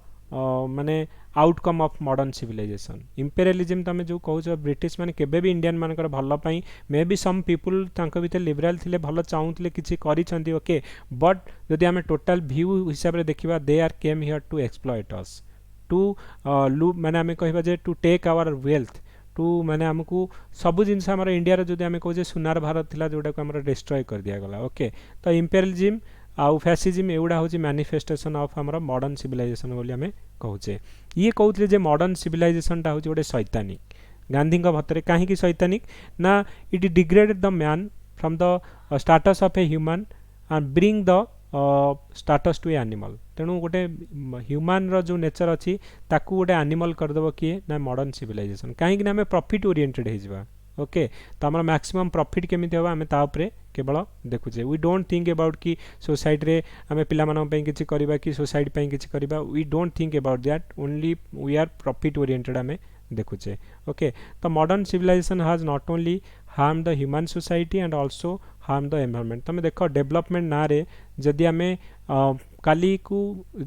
माने outcome of modern civilisation imperialism तुम जो कह ब्रिटिश माने केबे भी इंडियन मानकर भल पाई मे बी सम पीपुल तांको भीतर लिबराल थिले भल चाहूले किसी करिसेंती ओके बट जदि आम टोटल व्यू हिसाब रे देखिबा they are came here to exploit us to माने आम कहबा जे to take our wealth to माने आमको सब जिनस आम इंडिया जो आम कहे सुनार भारत थिला जोटा को आम डिस्ट्रॉय कर दिया गला ओके तो इंपेरियलिज्म आउ फैसिज्म एगुड़ा हूँ मैनिफेस्टेशन ऑफ आमर मॉडर्न सिविलाइजेशन बोली आम कहूचे ये कहते जे मॉडर्न सिविलाइजेशनटा हूँ गोटे सैतानिक गांधी भत्तरे कहीं सैतानिक ना it degraded the man from the status of a human and bring the status to a animal तेणु गोटे ह्यूमन रो जो नेचर अच्छी ताकू गोटे एनिमल करदेव किए ना मॉडर्न सिविलाइजेशन कहीं आम प्रॉफिट ओरिएंटेड हो ओके तो आम मैक्सिमम प्रॉफिट केमिति हम आम ताऊपर केवल देखुचे वी डोंट थिंक अबाउट कि सोसाइटी रे आम पिलामानन किछि करबा कि सोसाइटी पई किछि करबा we don't think about that only we are profit oriented आम देखुचे ओके तो modern civilisation has not only harm the human society and also harm the environment तुम देख डेवलपमेंट ना रे जदि आम काली को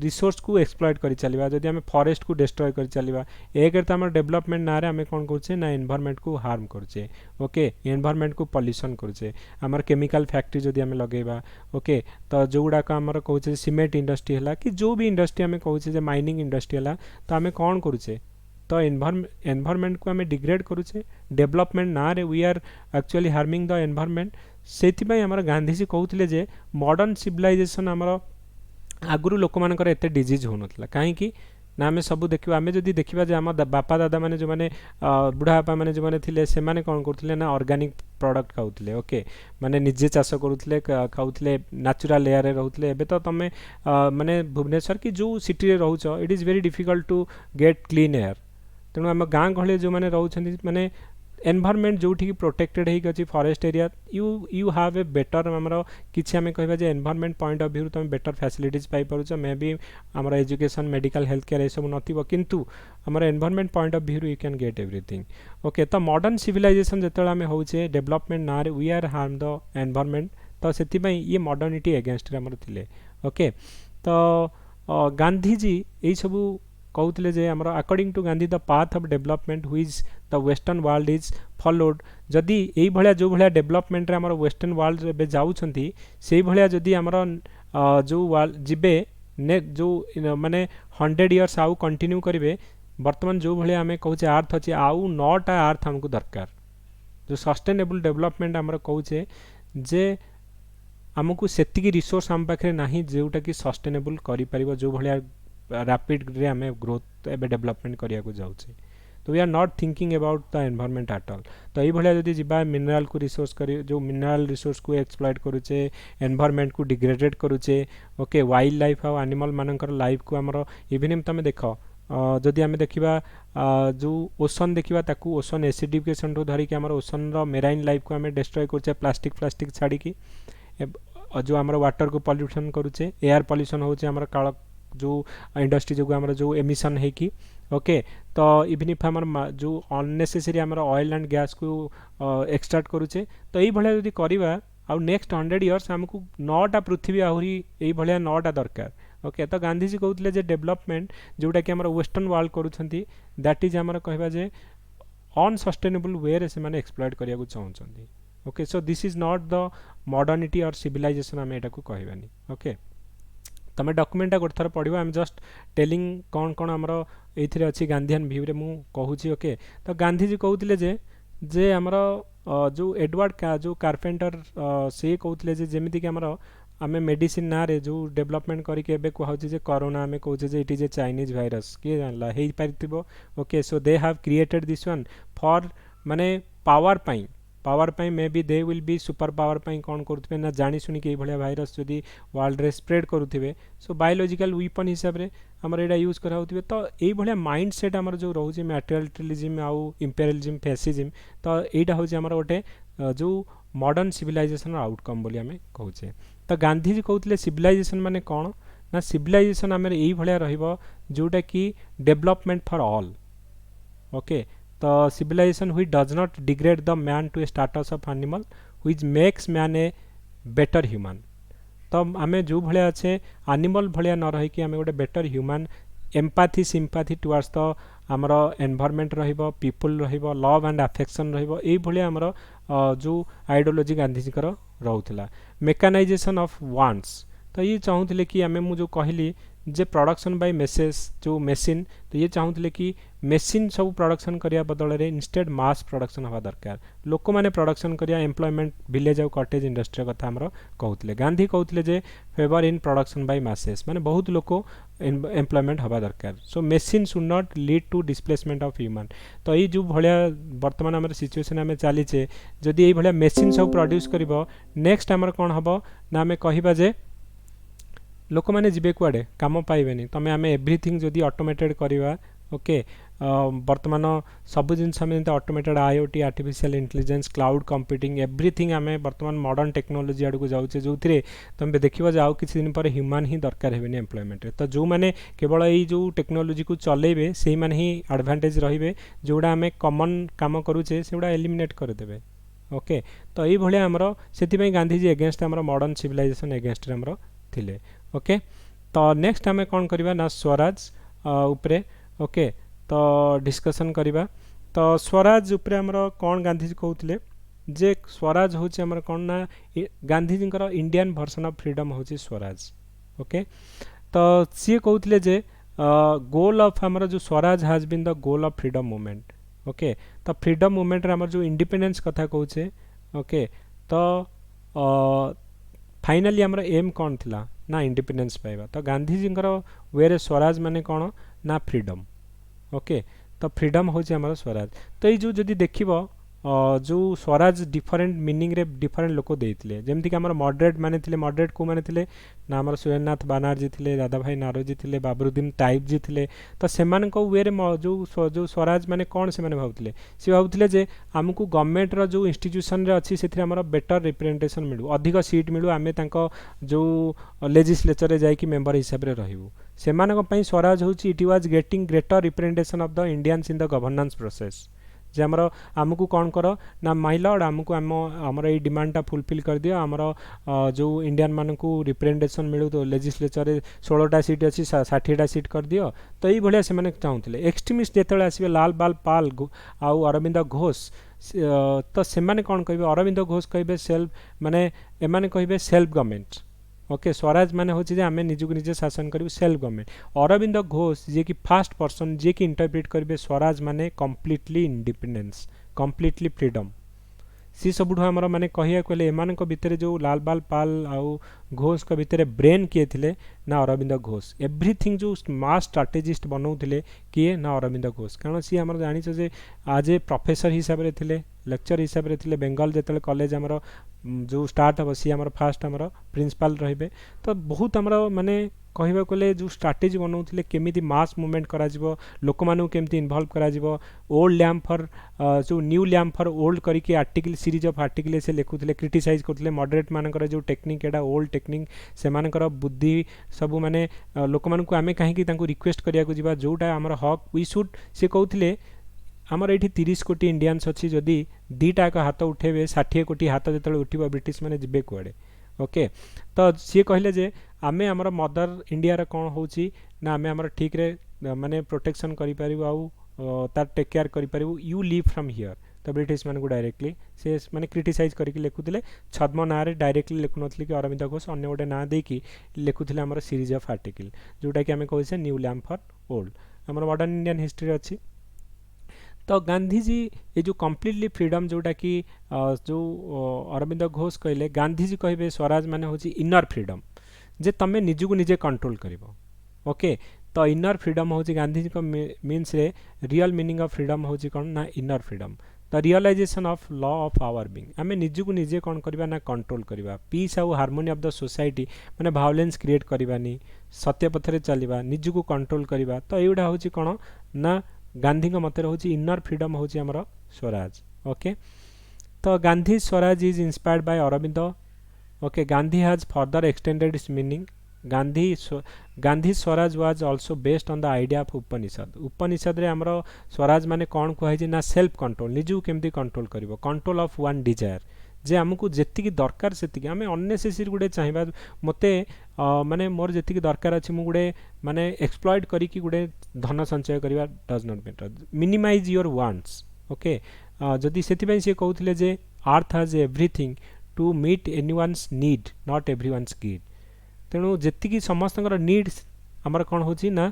रिसोर्स को एक्सप्लॉइट कर चलवा जदि आम फॉरेस्ट को डिस्ट्रॉय कर चलवा एक तो आम डेवलपमेंट ना रे आम कौन करुचे ना एनवायरनमेंट को हार्म करुचे ओके एनवायरनमेंट को पॉल्यूशन करुचे आमर केमिकल फैक्ट्री जदि आम लगेबा ओके तो जो गुड़ाक आमर कहूचे सीमेंट इंडस्ट्री है कि जो भी इंडस्ट्री आम कहूचे माइनिंग इंडस्ट्री है तो आम कौन करुचे तो एनवायरनमेंट को आम डिग्रेड करुचे डेवलपमेंट ना रे we are actually harming the environment से आमर गांधीजी कहते जे मॉडर्न सिविलाइजेशन आमर आगुरी लोक मानकर एते डिजीज हो नथला कहीं ना आम सब देखा आम जब देखा जे आम बापा दादा मैंने जो मैंने बुढ़ा बापा मैंने जो मैंने थिले से माने कौन करथिले ना ऑर्गेनिक प्रोडक्ट खाऊले ओके माने निजे चाष करुले खाऊले नेचुरल एयर रोते एबे तो तुम माने भुवनेश्वर की जो सिटी रे रोच it is very difficult to get clean air तेणु आम गाँ गहली जो मैंने रोचंती माने एनवायरनमेंट जो प्रोटेक्टेड होगी अच्छी forest area you have a better आमर किसी आम कह एनवायरनमेंट पॉइंट ऑफ व्यू तुम बेटर फैसिलिटीज पाइपरुच मे बी आमर एजुकेशन मेडिकल हेल्थ केयर ये सब नथिबो किंतु आमर environment point of view you can get everything okay तो मॉडर्न सिविलाइजेशन जिते आम होचे डेवलपमेंट ना रे we are harm the environment तो से ये मॉडर्निटी एगेंस्ट रे आमर थिले ओके तो गांधीजी यही सबू कहते जे आमर according to Gandhi the path of development which the western world is followed जदि यही भाया जो भाया डेवलपमेंट आमर वेस्टर्न वर्ल्ड रे जाउछंती से भाया जदि आमर जो वर्ल्ड जिबे ने जो माने 100 इयर्स आउ कंटिन्यू करेंगे बर्तमान जो भाया आम कहचे अर्थ अच्छे आउ 9टा अर्थ हमको दरकार जो सस्टेनेबल डेवलपमेंट आमर कहचे जे आमको सेतिकी रिसोर्स आम पाखे नाही जोटा कि सस्टेनेबल करि परिबो जो भलिया रैपिड रे आमे ग्रोथ एबे डेवलपमेंट करिया को जाउछे तो we are not thinking about the environment at all तो यही भाया जदि जीवा मिनरल को रिसोर्स करी जो मिनरल रिसोर्स को एक्सप्लॉइट करूचे एनवायरनमेंट को डिग्रेडेड करूचे ओके वाइल्ड लाइफ आ एनिमल मानकर लाइफ को हमर इवन तमे देखो जदि आमे देखिबा जो ओशन देखिबा ताकू ओशन एसिडिफिकेशन रो धरी कि हमर ओशन रो मेराइन लाइफ को आमे डिस्ट्रॉय करचे प्लास्टिक छाड़ी की जो हमर वाटर को पॉल्यूशन करूचे एयर पॉल्यूशन होचे हमर काल जो इंडस्ट्री जो हमर जो एमिशन है कि ओके तो इवन इफ हमर जो अननेसेसरी हमर ऑयल एंड गैस को एक्सट्रैक्ट करूचे तो यही भलिया जदि करिबा आ नेक्स्ट 100 इयर्स हमको 9टा पृथ्वी आहुरी यही भलिया 9टा दरकार ओके तो गांधी जी कहउतले जे डेवलपमेंट जोटा कि हमर वेस्टर्न वर्ल्ड करूछंती दैट इज हमर कहबा जे अनसस्टेनेबल वे रे से माने एक्सप्लॉइट करिया को चाहउछंती okay so this is not the modernity और सिविलाइजेशन हम एटा को कहबानी ओके तमे डॉक्यूमेंटा गोटे थर पढ़िबा आई एम जस्ट टेलिंग कौन कौन हमर एथिरे अछि गांधीयन व्यू रे मु कहूची ओके तो गांधी जी कहउतले जे हमर जो एडवर्ड का जो कारपेंटर से कहउतले जे जेमिति कि हमर आमे मेडिसिन ना रे जो डेवलपमेंट करी के एबे कहउची जे कोरोना आमे कहउचे जे it is a Chinese virus के जानला हेई पारितिबो okay so they have created this one for माने पावर पाई maybe they will be super power पाई कौन करुथिबे ना जानी सुनी के भलिया वायरस जदि वर्ल्ड रे स्प्रेड करुथिबे सो बायोलॉजिकल वेपन हिसाब रे हमर एडा यूज करा होथिबे तो एई भलिया माइंडसेट हमर जो रहउची मटेरियलिज्म आउ इंपेरियलिज्म फैसिज्म तो एटा होची हमर ओटे जो मॉडर्न सिविलाइजेशन आउटकम बोली हमें कहउचे तो गांधी जी कहउतले सिविलाइजेशन माने कोन ना सिविलाइजेशन हमर एई भलिया रहिबो जोटा कि डेवलपमेंट फॉर ऑल ओके तो civilization which does not degrade the man to a status of animal which makes man a better human तो आमे जो भलिया अच्छे एनिमल भलिया न रही कि आमे गोटे better human empathy sympathy towards the हमर एनवायरनमेंट रहिबो पीपल रहिबो लव एंड अफेक्शन रहिबो एई भलिया हमर जो आइडियोलॉजी गांधी जी कर रहउतला मेकानाइजेशन ऑफ वांट्स तो ये चाहूतले कि आमे मु जो कहली जे प्रोडक्शन बाय मेसेज जो मशीन तो ये चाहूतले कि मशीन सब प्रोडक्शन करिया बदल रे इंस्टेड मास प्रोडक्शन हवा दरकार लोक माने प्रोडक्शन करिया एम्प्लॉयमेंट विलेज और कॉटेज इंडस्ट्री कथा हमरो कहउतले गांधी कहउतले जे favour in production by masses माने बहुत लोक एम्प्लॉयमेंट हवा दरकार so machine should not lead to displacement of human तो ये जो भलिया वर्तमान हमर सिचुएशन हमें चलीचे जदि ये भलिया मशीन सब प्रोड्यूस करबो नेक्स्ट हमर कोन हबो ना हमें कहिबा जे लोक मैंने जीवे कुआडे काम पाइबेनी तमें आम एव्रीथिंग जदि ऑटोमेटेड करवा ओके वर्तमान सब जिनस automated IoT artificial intelligence cloud computing everything आम वर्तमान मॉडर्न टेक्नोलॉजी आड़ को जाऊे जो तुम देखिए जे आउ किसी दिन पर ह्यूमन ही दरकार हेनी एम्प्लॉयमेंट तो जो मैंने केवल यही जो टेक्नोलॉजी को चलेबे से मैंने ही एडवांटेज रहिबे जोड़ा आम कॉमन काम करूचे सेगुड़ा एलिमिनेट करदेबे ओके तो ये भाया आमर से गांधीजी एगेंस्ट आमर मॉडर्न सिविलाइजेशन एगेंस्ट आमर थिले ओके तो नेक्स्ट आम कौन करवा ना स्वराज उपरे ओके तो डिस्कशन करवा तो स्वराज उपरे हमर कौन गांधीजी कहते जे स्वराज होची हमर कौन ना Gandhiji Indian version of freedom होची स्वराज ओके तो सी कहते जे गोल ऑफ हमर जो swaraj has been the goal of freedom movement okay तो फ्रीडम मूवमेंट रे हमर जो इंडिपेंडेंस कथा कहूचे ओके तो फाइनली हमर एम कौन थिला ना इंडिपेंडेंस पाइबा तो गांधीजी वे स्वराज माने कौन ना फ्रीडम ओके तो फ्रीडम होची हमर स्वराज तो ये जो जदि देखिबो जो स्वराज डिफरेंट मीनिंग रे डिफरेंट लोक देइतिले जेमति कि हमर मॉडरेट माने थिले मॉडरेट को माने थिले ना हमर सुरेंद्रनाथ बानर्जी थिले दादा भाई नारोजी थिले बाबरुद्दीन टाइप जी थिले तो सेमान को वे रे जो स्वराज माने कौन से माने भाबुतिले से भाबुतिले जे हमकु गवर्नमेंट रो जो इंस्टीट्यूशन रे अछि सेथि हमर बेटर रिप्रेजेंटेशन मिलु अधिक सीट मिलु आमे तांको जो लेजिस्लेचर रे जाई कि मेंबर हिसाब रे रहिबु सेमान पई स्वराज होची it was getting greater representation of the Indians in the governance process जे आमर आमको कौन कर ना माय लॉर्ड आमको आमर ये डिमांडटा फुलफिल कर दियो आमर जो इंडियन मानकू रिप्रेजेंटेशन मिलू तो लेजिस्लेचर 16टा सीट अच्छी 60टा सीट कर दियो तो ये भाया से चाहूले एक्सट्रीमिस्ट जिते आसवे लाल बाल पाल आउ अरविंद घोष तो से कौन कहे अरविंद घोष कहे सेल्फ माने एमाने कहे सेल्फ गवर्नमेंट ओके स्वराज माने होची जे आमे निजुक निजे शासन करिवु सेल्फ गवर्नमेंट अरविंद घोष जे कि फास्ट पर्सन जे कि इंटरप्रेट करिवे स्वराज माने कंप्लीटली इंडिपेंडेंस कंप्लीटली फ्रीडम सी सबुठ आमर माने कहिया कहले एमानक भितरे जो लाल बाल पाल आउ घोष के भितरे ब्रेन किए थिले ना अरविंद घोष एवरीथिंग जो मास स्ट्राटेजिस्ट बनाउथिले किए ना अरविंद घोष कारण सी आमर जानिछ जे आज ए प्रोफेसर हिसाब रे थिले लेक्चर हिसाब रे थिले बेंगल जेतले कॉलेज आमर जो स्टार्ट हम सी आमर फास्ट आमर प्रिंसिपल रहिबे तो बहुत आमर माने कहवा कले जो स्ट्राटेजी बनाउथिले केमिति मास मूवमेंट करा जिवो लोक मानु केमिति इन्वॉल्व करा जिवो ओल्ड लैम्प फॉर जो न्यू लैम्प फॉर ओल्ड करिके आर्टिकल सीरीज ऑफ आर्टिकल से लिखुथिले क्रिटिसाइज करथिले मॉडरेट मानकर जो टेक्निक एडा ओल्ड टेक्निक से मानकर बुद्धि सबु माने लोक मानु आमे काहे कि तांको रिक्वेस्ट करिया को जिबा जोटा हमर हक वी शुड से कहउथिले आमर ये 30 कोटी इंडियंस अच्छी जदि दीटा का हाथ उठेबे 60 कोटी हाथ जो उठिबो ब्रिटिश माने जिबे कुआडे ओके तो सी कहले जे आमे हमर मदर इंडिया रे कोन होची ना आमे हमर ठीक रे माने प्रोटेक्शन करि परिबो आउ तार टेक केयर करि परिबो यू लीव फ्रॉम हियर तो ब्रिटिश मान को डायरेक्टली से माने क्रिटिसाइज करके लिखुथिले छद्म ना रे डायरेक्टली लिखुनथले कि अरविंद घोष अन्य गोटे ना देकी लिखुथिले हमर सीरीज ऑफ आर्टिकल जोटा कि आमे कहै छै न्यू लैम्प फॉर ओल्ड हमर मॉडर्न इंडियन हिस्ट्री अछि तो गांधी जी ये जो कम्प्लीटली फ्रीडम जोटा कि जो अरविंद घोष कहले गांधी जी कहबे स्वराज माने होची इनर फ्रीडम जे तमे निजु को निजे कंट्रोल करिवो ओके तो इनर फ्रीडम होची गांधी जी को मीन्स रे रियल मीनिंग ऑफ फ्रीडम होची कोन ना inner freedom the realisation of law of our being आमे निजु को निजे कोन करबा ना कंट्रोल करबा पीस आउ हार्मोनी ऑफ द सोसाइटी माने वायलेंस क्रिएट करबानी सत्य पथरे चलिबा निजु को कंट्रोल करबा तो एउडा होची कोन ना गांधी का मत होची इनर फ्रीडम होची हमर स्वराज ओके तो Gandhi swaraj is inspired by Arvind okay Gandhi has further extended its meaning Gandhi swaraj was also based on the idea of Upanishad रे हमर स्वराज माने कोन कहै जे ना सेल्फ कंट्रोल निजु केमती कंट्रोल करिवो कंट्रोल ऑफ वन डिजायर जे हमको जेतिकी दरकार सेतिकी आमे अननेसेसरी गुडे चाहिबा मते माने मोर जेतिकी दरकार अछि मु गुडे माने एक्सप्लॉइट करी कि गुडे धन संचय करिवा does not matter minimise your wants okay जदि सेति पय से कहउथिले जे earth has everything to meet anyone's need not everyone's need तेणु जेतिकी समस्तकर नीड्स हमर कोन होची ना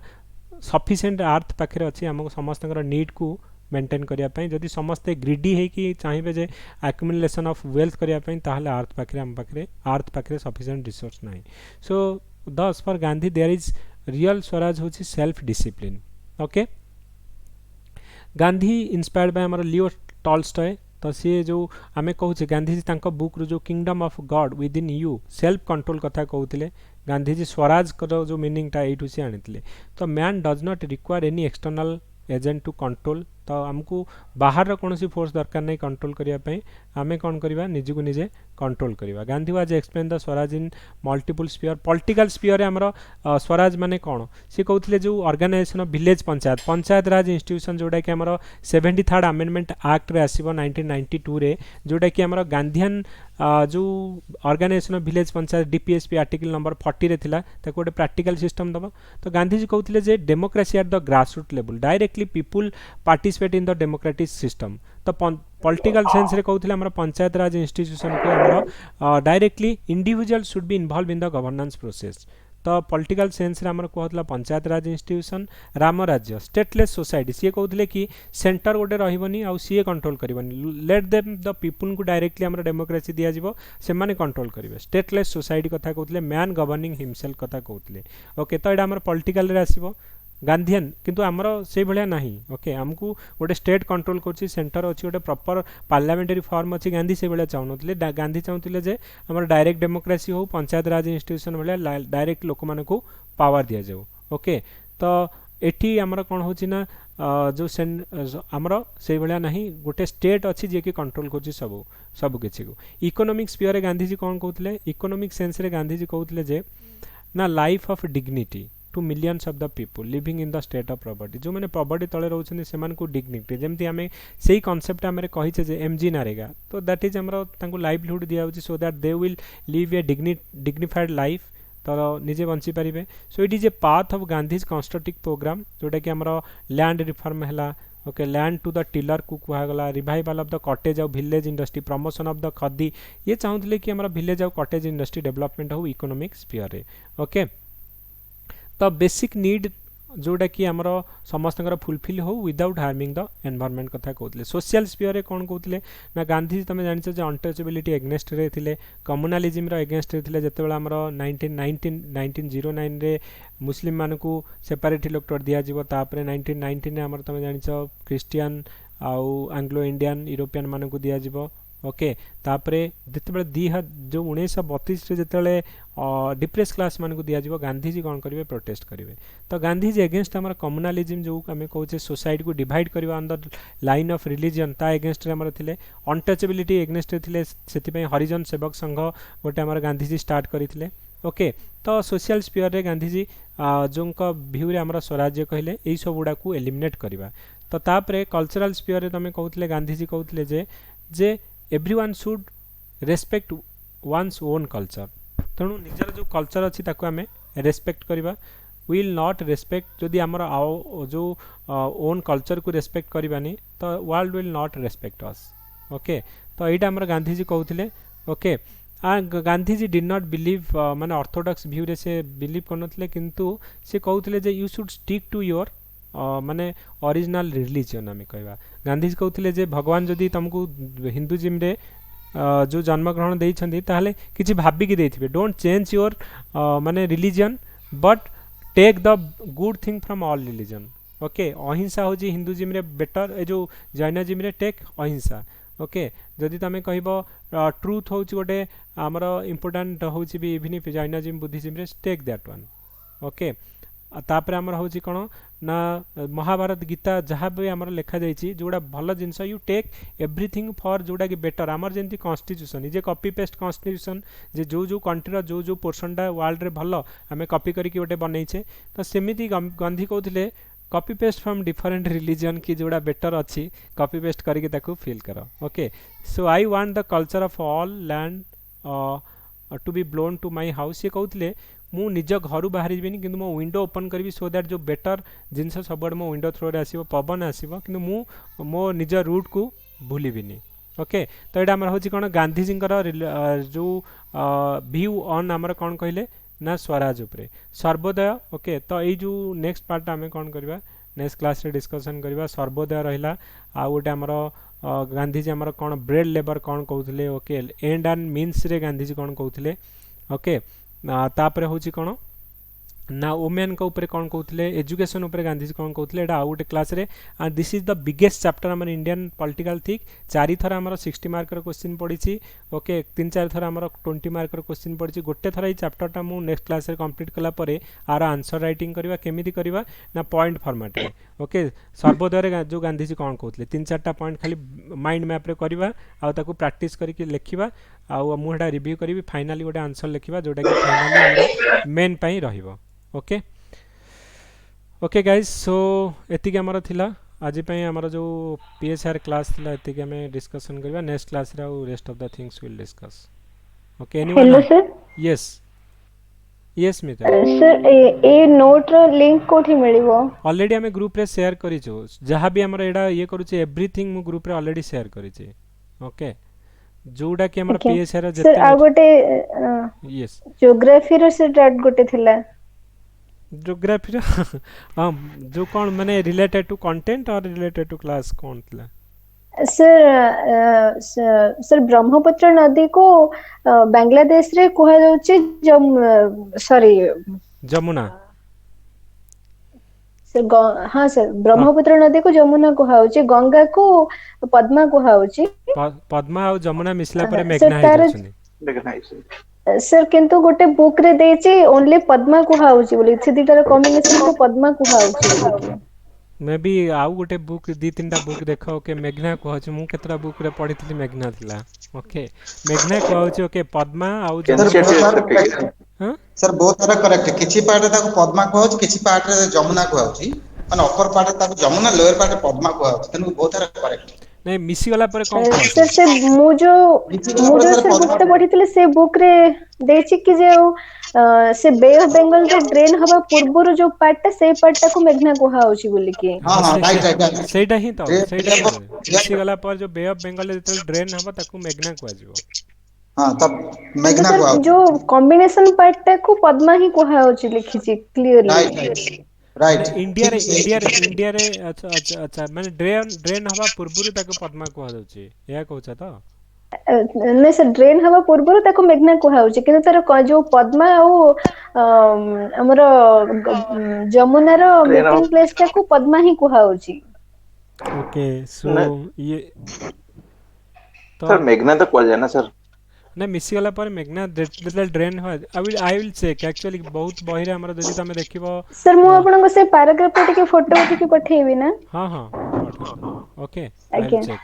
सफिशिएंट अर्थ पाखरे अछि हमको समस्तकर नीड को मेंटेन करिया पय जदि समस्ते ग्रीडी है कि चाहिबे जे एक्युमुलेशन ऑफ वेल्थ करिया पय ताहले अर्थ पाखरे सफिशिएंट रिसोर्स नाही so this for Gandhi there is real swaraj होची self discipline okay Gandhi inspired by हमर लियो टॉल्स्टॉय तो सी जो आमे कहू छे गांधी जी तांको बुक रो जो kingdom of God with in you self control कथा कहउतिले गांधी जी स्वराज करो जो मीनिंग टा एटू से आनितले तो man does not require any external agent to control तो हमको बाहर कौन सी फोर्स दरकार नहीं कंट्रोल करने आमे कौन करवा निजु को निजे कंट्रोल करवा Gandhi was explain the swaraj in multiple sphere political sphere रे हमर स्वराज माने कौन सी कहउथिले जो organisation of village panchayat raj institution जोटा कि हमर 73rd अमेंडमेंट एक्ट रे आसीबो 1992 रे जोटा कि हमर गांधीयन जो organisation of village panchayat DPSP article number 40 रे थिला ताको गोटे प्रैक्टिकल सिस्टम दबो तो गांधी जी कहउथिले जे democracy at the grass root level directly people participate in the democratic system तो पॉलिटिकल सेंस रे कहउथिले हमर पंचायत राज इंस्टीट्यूशन को हमर directly individual should be involve in the governance process तो पॉलिटिकल सेंस रे हमर कहउतला panchayat raj institution Ram Rajya stateless society सी कहउतले कि सेंटर गोटे रहिबनी आ सी कंट्रोल करबनी लेट देम द पीपल को डायरेक्टली हमर डेमोक्रेसी दिया जिवो से माने कंट्रोल करिवे स्टेटलेस सोसाइटी कथा कहउतले मैन गवर्निंग हिमसेल्फ कथा कहउतले ओके तो एडा हमर पॉलिटिकल रे आसीबो गांधीयन किंतु आमर से भलिया नाही ओके हमकू गोटे स्टेट कंट्रोल करछि सेंटर अछि गोटे प्रॉपर पार्लियामेंटरी फॉर्म अछि गांधी से भलिया चाहुनथले गांधी चाहुथिले जे हमर डायरेक्ट डेमोक्रेसी हो पंचायत राज इंस्टीट्यूशन भलिया डायरेक्ट लोक मानकू पावर दिया जाऊ ओके तो एठी हमर कोन होछि ना जो हमर से भलिया नाही गोटे स्टेट अछि जे कि कंट्रोल करछि सब किछि को इकोनॉमिक स्फीयर रे गांधी जी कोन कहउतले इकोनॉमिक सेंस रे गांधी जी कहउतले जे ना life of dignity to millions of the people living in the state of property जो मैंने प्रॉपर्टी तले रोचने से मानकू डिग्निटी जेमती आमे सेही कांसेप्ट आमे कहिचे जे एमजी नारेगा तो दैट इज हमरो तांको लाइवलीहुड दिया होची so that they will live a dignified life तो निजे बंची पारिबे so it is a path of Gandhi's constitutive programme जोटा कि हमरो लैंड रिफॉर्म हैला okay land to the tiller को कहगला revival of the cottage of village industry promotion of the khadi ये चाहूतले कि हमरो village of cottage industry development हो इकोनॉमिक स्फीयर रे ओके तो बेसिक नीड जोटा कि आमर समस्त फुलफिल हो विदाउट हार्मिंग द एनवायरनमेंट कथा कहते सोशल स्पीयर कौन कहते ना गांधीजी तुम जान अनटचेबिलिटी एगेन्स्ट रे थिले कम्युनालिज्म रो एगेन्स्ट रे थिले जेतेबेला आमर 1909 रे मुस्लिम मानकू सेपरेट इलेक्टोरेट दिया जिवो तापरे 1919 रे आमर तुम जान क्रिश्चियन आउ एंग्लो इंडियन यूरोपियन मानकू दिया जिवो ओके तापरे जितेबाला जो 1932 रे जितेबाला डिप्रेस क्लास मानकू दिया जिवो गांधीजी कौन करेंगे प्रोटेस्ट करेंगे तो गांधीजी एगेन्स्ट आमर कम्युनालिज्म जो आम कहे सोसाइटी को डिवाइड करवा on the line of religion ता एगेन्स्ट आमर थिले अनटचेबिलिटी एगेन्स्ट थिले सेति हरिजन सेवक संघ गोटे आमर गांधीजी स्टार्ट करथिले ओके तो सोशल स्पीयर रे गांधीजी जो भ्यू रे आमर स्वराज्य कहले यही सब गुड़ा को एलिमिनेट करवा तो तापरे कल्चरल स्पीयर रे तुम कहते गांधीजी कहते जे everyone should respect one's own culture तेणु निजर जो कल्चर अच्छी ताको आमे रेस्पेक्ट करवा विल नॉट रेस्पेक्ट जदि आमर जो ओन कल्चर को रेस्पेक्ट करवानी तो world will not respect us okay तो यहाँ आमर गांधीजी कहते okay Gandhiji did not believe माने ऑर्थोडॉक्स व्यू रे से बिलीव करनथले किंतु से कहते जे you should stick to your माने ओरिजिनल रिलीजन आम कहवा गांधीजी कहते जे भगवान जदि तुमको हिंदुइज्म रे जो जन्मग्रहण देइछन्ती ताहले किछि भाबिकी देइथिबे डोंट चेंज योर माने religion but take the good thing from all religion okay अहिंसा होजी हिंदुइज्म रे बेटर ए जो जैनिज्म रे टेक अहिंसा ओके जदि तुम कहब ट्रूथ हूँ गोटे आमर इम्पोर्टाट हूँ भी इवन जैनिज्म बुद्धिज्म रे टेक दैट वन ओके तापर आमर हूँ कौन ना महाभारत गीता जहाँ भी आमर लिखा जाइए जोड़ा भल जिनस यू टेक एवरीथिंग फॉर जोड़ा कि बेटर आमर जमी कन्स्टिट्यूशन जे कॉपी पेस्ट कन्स्टिट्यूशन जे जो जो कंट्रीर जो जो पोर्सनटा वर्ल्ड रे भल आम कॉपी करके गोटे बनईचे तो सेमती गांधी कहते copy paste from different religion की जोड़ा बेटर अच्छी कॉपी पेस्ट करके ताकू फील कर okay so I want the culture of all land to be blown to my house ये कहते मु निज घर बाहर जीविनी कि मो विंडो ओपन करी सो दैट जो बेटर जिनस सब मो विंडो थ्रो रे आसीबो पवन आसीबो कि मु मो निज रूट को भूलिबिनी ओके तो यहाँ आमर हूँ कौन गांधीजी जो व्यू ऑन आमर कौन कहले ना स्वराज उपरे सर्वोदय ओके तो यही जो नेक्स्ट पार्ट आम कौन करवा नेक्स्ट क्लास रे डिस्कशन करवा सर्वोदय रहा आ गोटे आमर गांधीजी आमर कौन ब्रेड लेबर कौन कहते ओके एंड एंड मीन्स रे गांधीजी कौन कहते ओके तापर हूँ कौन ना वुमेन का ऊपर कौन कहते एजुकेशन ऊपर गांधीजी कौन कहते हैं आउ गोटे क्लास रे and this is the biggest chapter आम इंडियन पॉलिटिकल थिंक 4 थर आम 60 मार्कर क्वेश्चन पड़ी ओके 3-4 थर आम 20 मार्कर क्वेश्चन पड़ी गोटे थर ये चैप्टरटा मु नेक्स्ट क्लास रे कंप्लीट कला परे आर आंसर राइटिंग करवा केमिति करवा ना पॉइंट फॉर्मेट रे ओके सर्वोदय जो गांधीजी कौन कहते 3-4टा पॉइंट खाली माइंड मैप रे करवा आ ताको प्रैक्टिस करके लिखिबा आ मुझे रिव्यू करी फाइनाली गोटे आंसर लिखिबा जोटा कि फाइनाली मेन पई रहिबो ओके ओके गाइज सो एतिक आमर थिला आज आमर जो पीएसआर क्लास थिला एतिक हमें डिस्कशन करबा नेक्स्ट क्लास रे rest of the things will discuss okay anyone hello sir yes yes मिता सर ए नोट रो लिंक कोठी मिलिबो ऑलरेडी हमें ग्रुप रे शेयर करिचो जहां भी हमर एडा ये करूचे एवरीथिंग मु ग्रुप रे ऑलरेडी शेयर करिचे ओके जोडा कि हमर पीएसआर जते सर आ गोटे यस ज्योग्राफी रो सर डॉट गोटे थिला ज्योग्राफी हाँ जो कौन माने रिलेटेड टू कंटेंट और रिलेटेड टू क्लास कौन थला सर सर ब्रह्मपुत्र नदी को बांग्लादेश रे कुहा जाउची सॉरी जमुना सर हाँ सर ब्रह्मपुत्र नदी को जमुना कुहा जाउची गंगा को पद्मा कुहा जाउची पद्मा और जमुना मिसला पर मेघना है जाउछनी सर किंतु गोटे बुक रे देछि ओनली पद्मा कुहा होची बोली से दिटार कॉम्बिनेशन को पद्मा कुहा होची मैं भी आउ गोटे बुक 2-3टा बुक देखो ओके मेघना कुहा होची मु केतरा बुक रे पढितली मेघना थिला ओके मेघना कुहा होची ओके पद्मा आउ जमुना सर बहुत सारा करेक्ट किछि पार्ट ताको पद्मा कुहा होची किछि पार्ट रे जमुना कुहा होची माने अपर पार्ट ताको जमुना लोअर पार्ट पद्मा कुहा होची तनु बहुत सारा करेक्ट नहीं मिसी वाला पर कौन सर से मु जो सर बुक ते पढितले से बुक रे देछि कि जे से बे ऑफ बंगाल रे ड्रेन हवा पूर्व जो पार्ट से पार्ट को मेघना कुहा होची बोली के हां हां राइट सेटा ही तो सेटा मिसी वाला पर जो बे ऑफ बंगाल रे जेते ड्रेन हवा ताको मेघना कुहा जीवो हां तब मेघना कुहा जो कॉम्बिनेशन पार्ट को पद्मा ही कुहा होची लिखी छी क्लियरली राइट इंडिया रे इंडिया रे अच्छा अच्छा अच्छा माने ड्रेन हवा पूर्वरु ताको पद्मा कुहा जाउची या कहउछ त ନାଇଁ ସାର୍ ଡ୍ରେନ୍ ହବା ପୂର୍ବରୁ ତାକୁ ମେଘନା କୁହାହଉଛି କିନ୍ତୁ ତାର ଯୋଉ ପଦ୍ମା ଆଉ ଆମର ଯମୁନାର ମିଟିଂ ପ୍ଲେସ୍ ଟାକୁ ପଦ୍ମା ହିଁ କୁହାହଉଛି। ओके सो ये तो सर मेघना तो कुआ ना सर ना मिसी गला पर मेघना जेतले ड्रेन हो आई विल चेक एक्चुअली बहुत बहिरे हमर जदि तमे देखिबो सर ମୁଁ ଆପଣଙ୍କୁ ସେ ପାରାଗ୍ରାଫ ଟିକେ ଫଟୋ ଉଠିକି पठेइबी ना। हां हां ओके आई विल ଆଜ୍ଞା चेक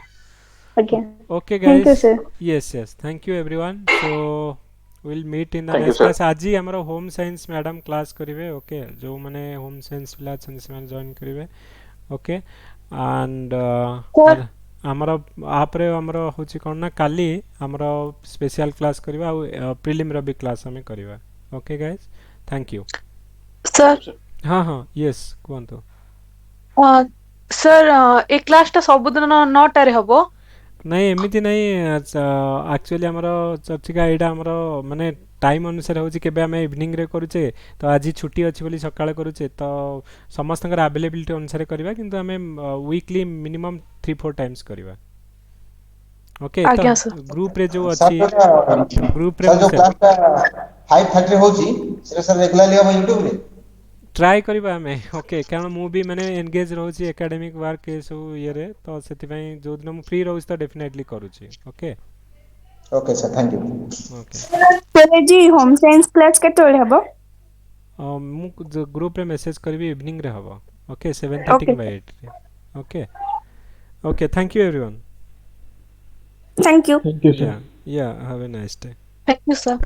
ଆଜ୍ଞା okay thank you guys sir. Yes yes thank you everyone so will meet in the Thank you, next sir. Class आज ही हमर होम साइंस मैडम क्लास करिवे ओके जो माने होम साइंस पिला छन से जॉइन करिवे ओके एंड ଆମର ଆପରେ ଆମର ହଉଛି କ'ଣ ନା କାଲି ଆମର ସ୍ପେଶିଆଲ କ୍ଲାସ୍ କରିବା ଆଉ ପ୍ରିଲିମର ବି କ୍ଲାସ୍ ଆମେ କରିବା okay guys thank you sir ହଁ ହଁ ୟେସ୍ କୁହନ୍ତୁ ସାର୍ ଏ କ୍ଲାସଟା ସବୁଦିନ 9ଟାରେ ହବ ନାଇଁ ଏମିତି ନାଇଁ ଆକ୍ଚୁଆଲି ଆମର ଚର୍ଚିକା ଏଇଟା ଆମର ମାନେ टाइम अनुसार होची केबे आमे इवनिंग रे करूचे तो आज छुट्टी अछि बोली सकाळे करूचे तो समस्तकर अवेलेबिलिटी अनुसार करबा किंतु आमे वीकली मिनिमम 3-4 टाइम्स करबा ओके तो ग्रुप रे जो अछि ग्रुप रे जो क्लासटा 5:30 होची से सर रेगुलरली हम YouTube रे ट्राई करबा आमे ओके कारण मु भी माने एंगेज रहउची एकेडमिक वर्क के सब ये रे तो सेति पई जो दिन मु फ्री रहउची तो डेफिनेटली करूची okay okay sir thank you okay sir जी होम साइंस क्लास केते बेले हबो मु ग्रुप रे मेसेज करबी इवनिंग रे हबो ओके 7:30 बाय 8 रे okay okay thank you everyone thank you yeah have a nice day thank you sir